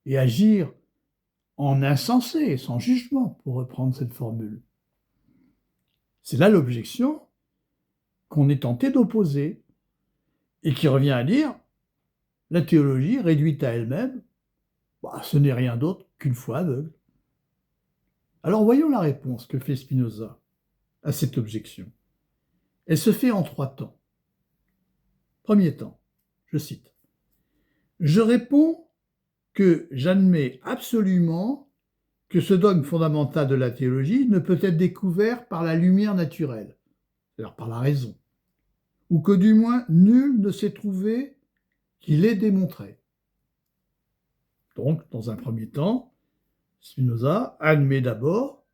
et agir en insensé, sans jugement, pour reprendre cette formule? C'est là l'objection qu'on est tenté d'opposer et qui revient à dire la théologie réduite à elle-même, ce n'est rien d'autre qu'une foi aveugle. Alors voyons la réponse que fait Spinoza à cette objection. Elle se fait en 3 temps. Premier temps, je cite, « Je réponds que j'admets absolument que ce dogme fondamental de la théologie ne peut être découvert par la lumière naturelle, c'est-à-dire par la raison, ou que du moins nul ne s'est trouvé qu'il est démontré. » Donc, dans un premier temps, Spinoza admet d'abord,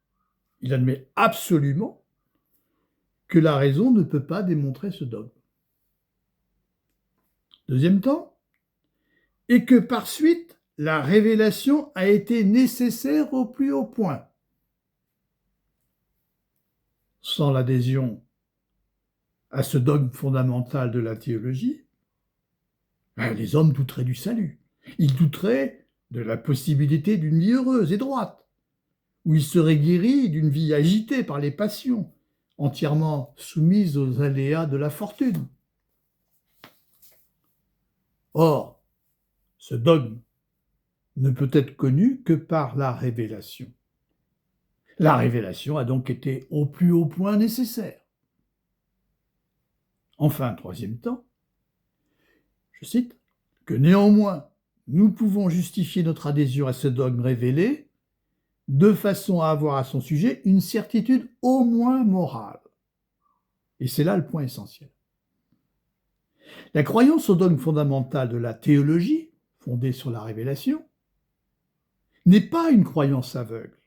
il admet absolument que la raison ne peut pas démontrer ce dogme. Deuxième temps, et que par suite, la révélation a été nécessaire au plus haut point. Sans l'adhésion à ce dogme fondamental de la théologie, les hommes douteraient du salut. Ils douteraient de la possibilité d'une vie heureuse et droite, où ils seraient guéris d'une vie agitée par les passions, entièrement soumise aux aléas de la fortune. Or, ce dogme ne peut être connu que par la révélation. La révélation a donc été au plus haut point nécessaire. Enfin, troisième temps, je cite, « que néanmoins, nous pouvons justifier notre adhésion à ce dogme révélé de façon à avoir à son sujet une certitude au moins morale. » Et c'est là le point essentiel. La croyance au dogme fondamental de la théologie, fondée sur la révélation, n'est pas une croyance aveugle.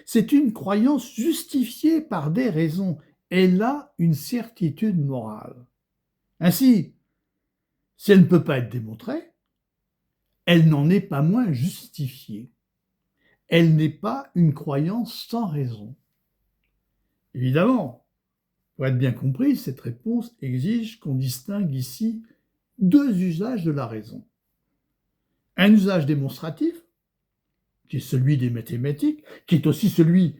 C'est une croyance justifiée par des raisons. Elle a une certitude morale. Ainsi, si elle ne peut pas être démontrée, elle n'en est pas moins justifiée. Elle n'est pas une croyance sans raison. Évidemment, pour être bien compris, cette réponse exige qu'on distingue ici 2 usages de la raison. Un usage démonstratif, qui est celui des mathématiques, qui est aussi celui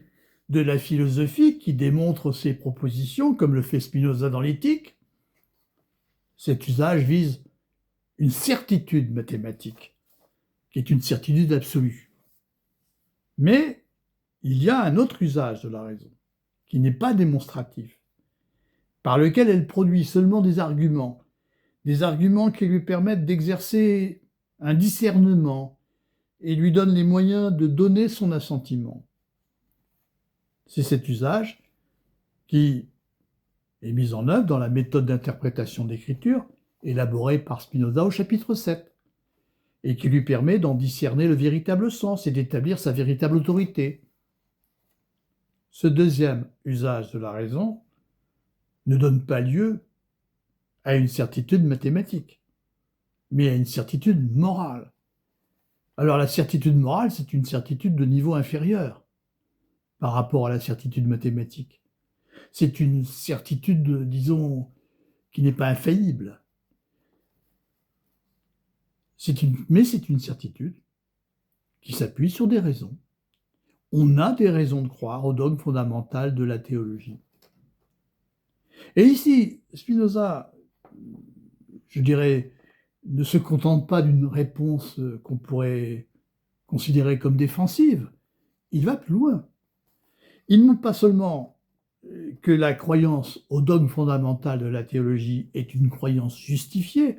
de la philosophie, qui démontre ses propositions, comme le fait Spinoza dans l'Éthique. Cet usage vise une certitude mathématique, qui est une certitude absolue. Mais il y a un autre usage de la raison, qui n'est pas démonstratif, par lequel elle produit seulement des arguments qui lui permettent d'exercer un discernement et lui donnent les moyens de donner son assentiment. C'est cet usage qui est mis en œuvre dans la méthode d'interprétation d'écriture élaborée par Spinoza au chapitre 7 et qui lui permet d'en discerner le véritable sens et d'établir sa véritable autorité. Ce deuxième usage de la raison ne donne pas lieu à une certitude mathématique, mais à une certitude morale. Alors la certitude morale, c'est une certitude de niveau inférieur par rapport à la certitude mathématique. C'est une certitude, disons, qui n'est pas infaillible. Mais c'est une certitude qui s'appuie sur des raisons. On a des raisons de croire au dogme fondamental de la théologie. Et ici, Spinoza, je dirais, ne se contente pas d'une réponse qu'on pourrait considérer comme défensive. Il va plus loin. Il ne montre pas seulement que la croyance au dogme fondamental de la théologie est une croyance justifiée,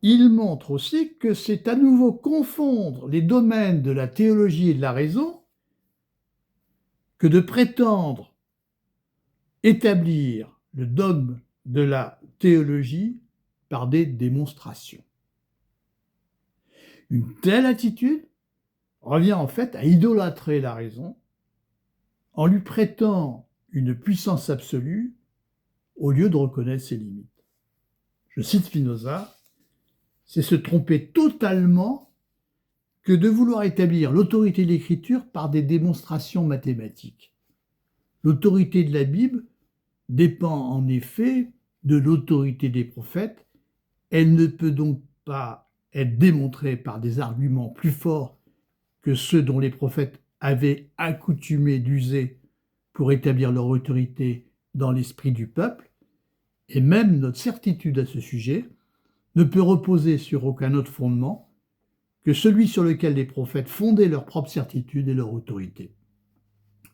il montre aussi que c'est à nouveau confondre les domaines de la théologie et de la raison que de prétendre établir le dogme de la théologie par des démonstrations. Une telle attitude revient en fait à idolâtrer la raison en lui prêtant une puissance absolue au lieu de reconnaître ses limites. Je cite Spinoza, « C'est se tromper totalement que de vouloir établir l'autorité de l'écriture par des démonstrations mathématiques. L'autorité de la Bible dépend en effet de l'autorité des prophètes. Elle ne peut donc pas être démontrée par des arguments plus forts que ceux dont les prophètes avaient accoutumé d'user pour établir leur autorité dans l'esprit du peuple, et même notre certitude à ce sujet ne peut reposer sur aucun autre fondement que celui sur lequel les prophètes fondaient leur propre certitude et leur autorité. »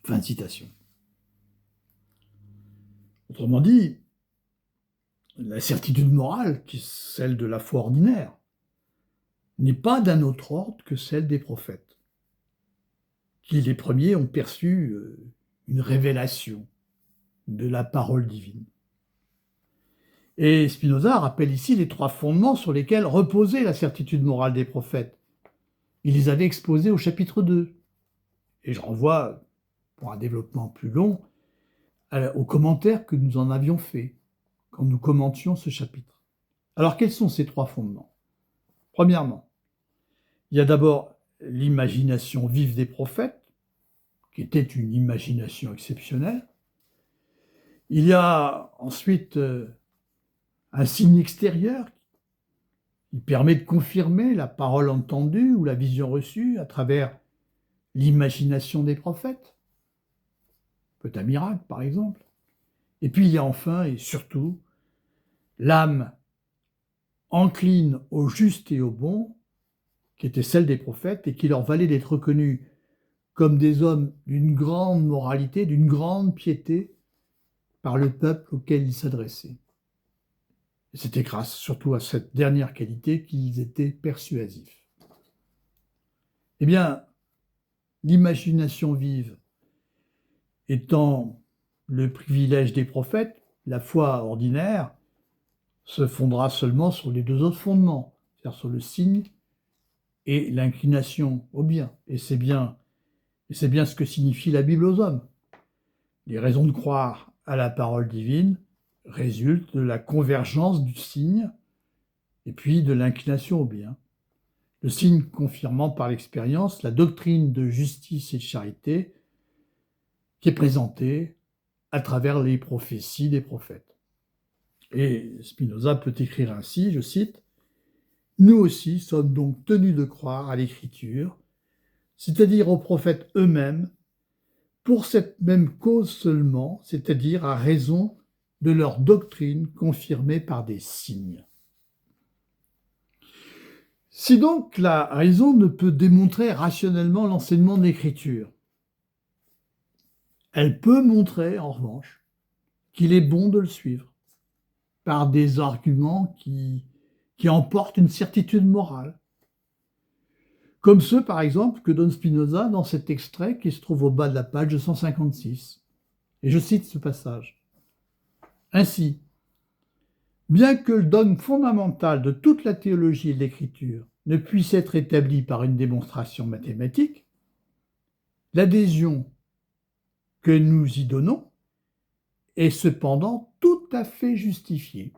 Fin de citation. Autrement dit, la certitude morale, qui est celle de la foi ordinaire, n'est pas d'un autre ordre que celle des prophètes, qui les premiers ont perçu une révélation de la parole divine. Et Spinoza rappelle ici les trois fondements sur lesquels reposait la certitude morale des prophètes. Il les avait exposés au chapitre 2. Et je renvoie, pour un développement plus long, aux commentaires que nous en avions faits quand nous commentions ce chapitre. Alors, quels sont ces trois fondements ? Premièrement, il y a d'abord l'imagination vive des prophètes, qui était une imagination exceptionnelle. Il y a ensuite un signe extérieur qui permet de confirmer la parole entendue ou la vision reçue à travers l'imagination des prophètes. Peut-être un miracle, par exemple. Et puis il y a enfin et surtout l'âme encline au juste et au bon, qui était celle des prophètes et qui leur valait d'être reconnus comme des hommes d'une grande moralité, d'une grande piété par le peuple auquel ils s'adressaient. Et c'était grâce surtout à cette dernière qualité qu'ils étaient persuasifs. Eh bien, l'imagination vive étant le privilège des prophètes, la foi ordinaire se fondera seulement sur les deux autres fondements, c'est-à-dire sur le signe et l'inclination au bien. Et c'est bien ce que signifie la Bible aux hommes. Les raisons de croire à la parole divine résultent de la convergence du signe et puis de l'inclination au bien. Le signe confirmant par l'expérience la doctrine de justice et de charité qui est présentée à travers les prophéties des prophètes. Et Spinoza peut écrire ainsi, je cite, « Nous aussi sommes donc tenus de croire à l'Écriture, c'est-à-dire aux prophètes eux-mêmes, pour cette même cause seulement, c'est-à-dire à raison de leur doctrine confirmée par des signes. » Si donc la raison ne peut démontrer rationnellement l'enseignement de l'Écriture, elle peut montrer, en revanche, qu'il est bon de le suivre. par des arguments qui emportent une certitude morale. Comme ceux, par exemple, que donne Spinoza dans cet extrait qui se trouve au bas de la page 256. Et je cite ce passage. Ainsi, bien que le dogme fondamental de toute la théologie et de l'écriture ne puisse être établi par une démonstration mathématique, l'adhésion que nous y donnons est cependant tout à fait justifiée.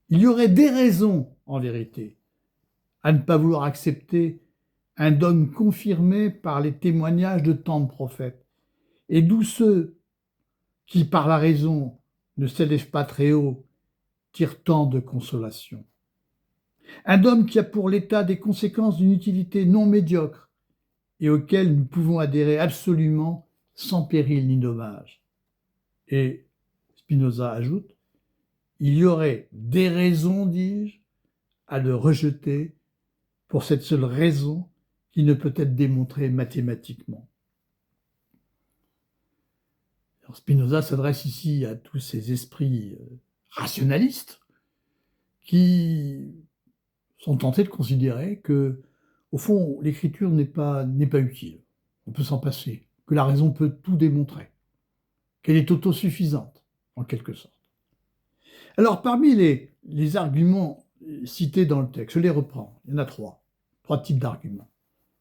Il y aurait des raisons, en vérité, à ne pas vouloir accepter un dogme confirmé par les témoignages de tant de prophètes, et d'où ceux qui, par la raison, ne s'élèvent pas très haut, tirent tant de consolation. Un dogme qui a pour l'état des conséquences d'une utilité non médiocre et auquel nous pouvons adhérer absolument sans péril ni dommage. Et Spinoza ajoute, il y aurait des raisons, dis-je, à le rejeter pour cette seule raison qui ne peut être démontrée mathématiquement. Alors Spinoza s'adresse ici à tous ces esprits rationalistes qui sont tentés de considérer que, au fond, l'écriture n'est pas utile. On peut s'en passer, que la raison peut tout démontrer, qu'elle est autosuffisante, en quelque sorte. Alors, parmi les arguments cités dans le texte, je les reprends. Il y en a trois types d'arguments.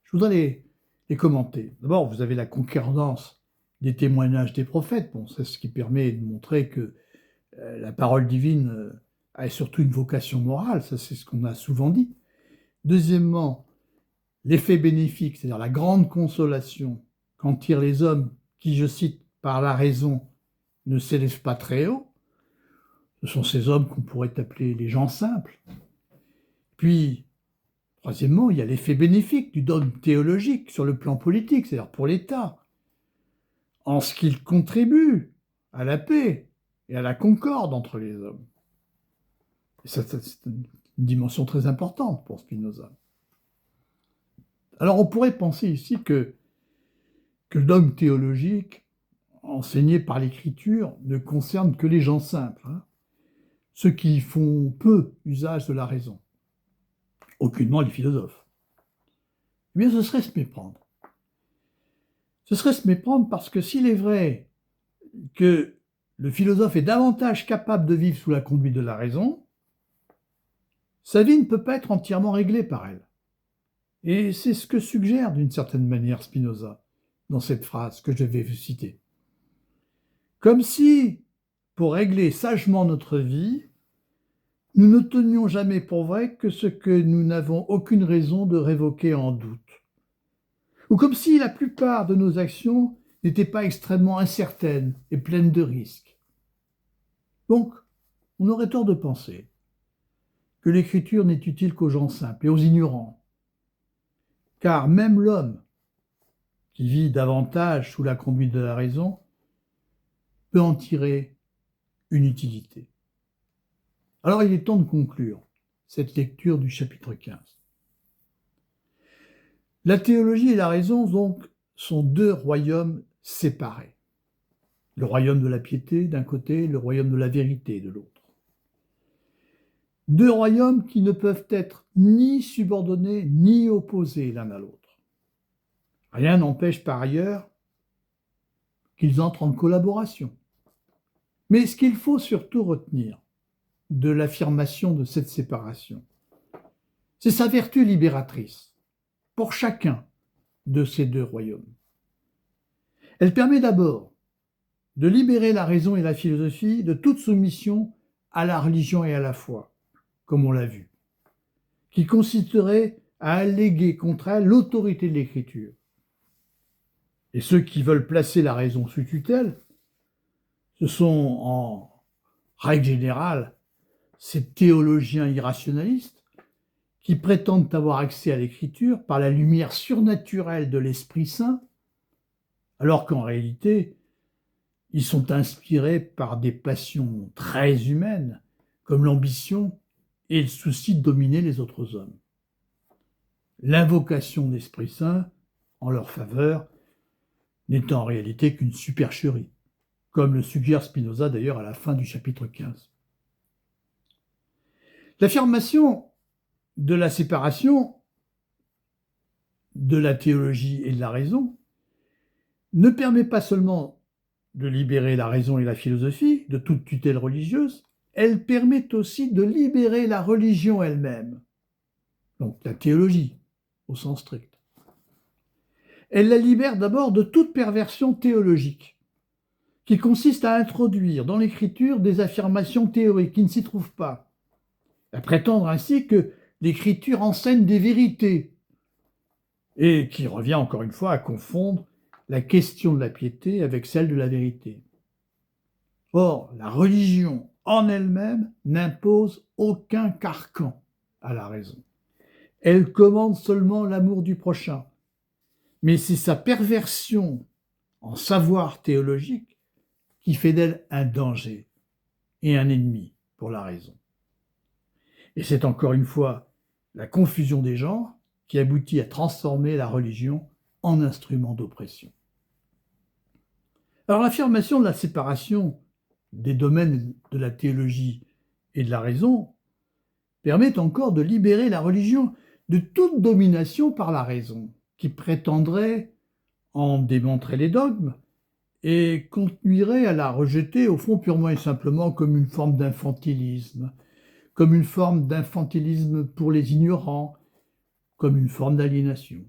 Je voudrais les commenter. D'abord, vous avez la concordance des témoignages des prophètes. Bon, c'est ce qui permet de montrer que la parole divine a surtout une vocation morale, ça c'est ce qu'on a souvent dit. Deuxièmement, l'effet bénéfique, c'est-à-dire la grande consolation qu'en tirent les hommes qui, je cite, par la raison, ne s'élèvent pas très haut. Ce sont ces hommes qu'on pourrait appeler les gens simples. Puis, troisièmement, il y a l'effet bénéfique du dogme théologique sur le plan politique, c'est-à-dire pour l'État, en ce qu'il contribue à la paix et à la concorde entre les hommes. Et ça, c'est une dimension très importante pour Spinoza. Alors on pourrait penser ici que le dogme théologique enseigné par l'Écriture ne concerne que les gens simples, ceux qui font peu usage de la raison, aucunement les philosophes. Eh bien, ce serait se méprendre. Ce serait se méprendre parce que s'il est vrai que le philosophe est davantage capable de vivre sous la conduite de la raison, sa vie ne peut pas être entièrement réglée par elle. Et c'est ce que suggère d'une certaine manière Spinoza dans cette phrase que je vais vous citer. Comme si, pour régler sagement notre vie, nous ne tenions jamais pour vrai que ce que nous n'avons aucune raison de révoquer en doute. Ou comme si la plupart de nos actions n'étaient pas extrêmement incertaines et pleines de risques. Donc, on aurait tort de penser que l'écriture n'est utile qu'aux gens simples et aux ignorants. Car même l'homme, qui vit davantage sous la conduite de la raison, peut en tirer une utilité. Alors il est temps de conclure cette lecture du chapitre 15. La théologie et la raison, donc, sont deux royaumes séparés. Le royaume de la piété d'un côté, le royaume de la vérité de l'autre. Deux royaumes qui ne peuvent être ni subordonnés ni opposés l'un à l'autre. Rien n'empêche par ailleurs qu'ils entrent en collaboration. Mais ce qu'il faut surtout retenir de l'affirmation de cette séparation, c'est sa vertu libératrice pour chacun de ces deux royaumes. Elle permet d'abord de libérer la raison et la philosophie de toute soumission à la religion et à la foi, comme on l'a vu, qui consisterait à alléguer contre elle l'autorité de l'écriture. Et ceux qui veulent placer la raison sous tutelle, ce sont en règle générale ces théologiens irrationalistes qui prétendent avoir accès à l'écriture par la lumière surnaturelle de l'Esprit Saint, alors qu'en réalité, ils sont inspirés par des passions très humaines, comme l'ambition et le souci de dominer les autres hommes. L'invocation de l'Esprit Saint en leur faveur n'est en réalité qu'une supercherie, comme le suggère Spinoza d'ailleurs à la fin du chapitre 15. L'affirmation de la séparation de la théologie et de la raison ne permet pas seulement de libérer la raison et la philosophie de toute tutelle religieuse, elle permet aussi de libérer la religion elle-même, donc la théologie au sens strict. Elle la libère d'abord de toute perversion théologique, qui consiste à introduire dans l'écriture des affirmations théoriques qui ne s'y trouvent pas, à prétendre ainsi que l'écriture enseigne des vérités, et qui revient encore une fois à confondre la question de la piété avec celle de la vérité. Or, la religion en elle-même n'impose aucun carcan à la raison. Elle commande seulement l'amour du prochain. Mais c'est sa perversion en savoir théologique qui fait d'elle un danger et un ennemi pour la raison. Et c'est encore une fois la confusion des genres qui aboutit à transformer la religion en instrument d'oppression. Alors l'affirmation de la séparation des domaines de la théologie et de la raison permet encore de libérer la religion de toute domination par la raison, qui prétendrait en démontrer les dogmes et conduirait à la rejeter au fond purement et simplement comme une forme d'infantilisme, comme une forme d'infantilisme pour les ignorants, comme une forme d'aliénation.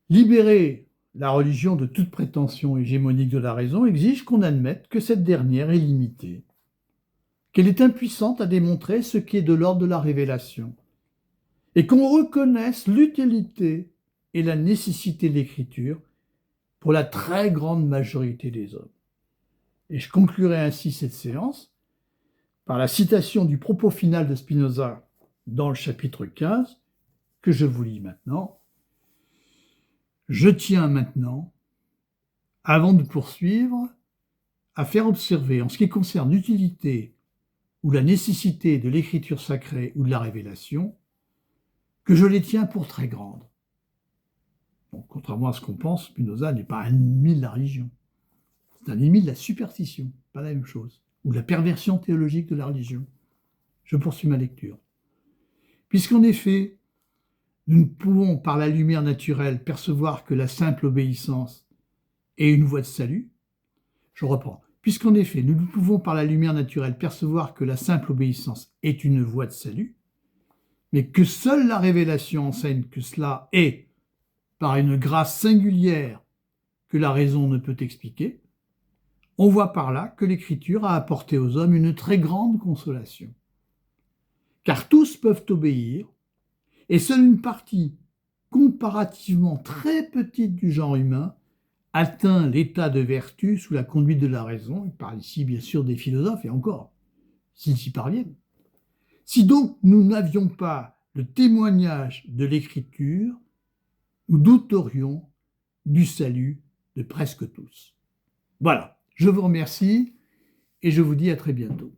Libérer la religion de toute prétention hégémonique de la raison exige qu'on admette que cette dernière est limitée, qu'elle est impuissante à démontrer ce qui est de l'ordre de la révélation, et qu'on reconnaisse l'utilité et la nécessité de l'écriture pour la très grande majorité des hommes. Et je conclurai ainsi cette séance par la citation du propos final de Spinoza dans le chapitre 15, que je vous lis maintenant. Je tiens maintenant, avant de poursuivre, à faire observer, en ce qui concerne l'utilité ou la nécessité de l'écriture sacrée ou de la révélation, que je les tiens pour très grandes. Donc, contrairement à ce qu'on pense, Spinoza n'est pas un ennemi de la religion. C'est un ennemi de la superstition, pas la même chose, ou de la perversion théologique de la religion. Je poursuis ma lecture. Puisqu'en effet, nous ne pouvons, par la lumière naturelle, percevoir que la simple obéissance est une voie de salut. Je reprends. Puisqu'en effet, nous ne pouvons, par la lumière naturelle, percevoir que la simple obéissance est une voie de salut, mais que seule la révélation enseigne que cela est, par une grâce singulière que la raison ne peut expliquer, on voit par là que l'Écriture a apporté aux hommes une très grande consolation. Car tous peuvent obéir, et seule une partie comparativement très petite du genre humain atteint l'état de vertu sous la conduite de la raison. Il parle ici bien sûr des philosophes, et encore, s'ils y parviennent. Si donc nous n'avions pas le témoignage de l'Écriture, nous douterions du salut de presque tous. Voilà, je vous remercie et je vous dis à très bientôt.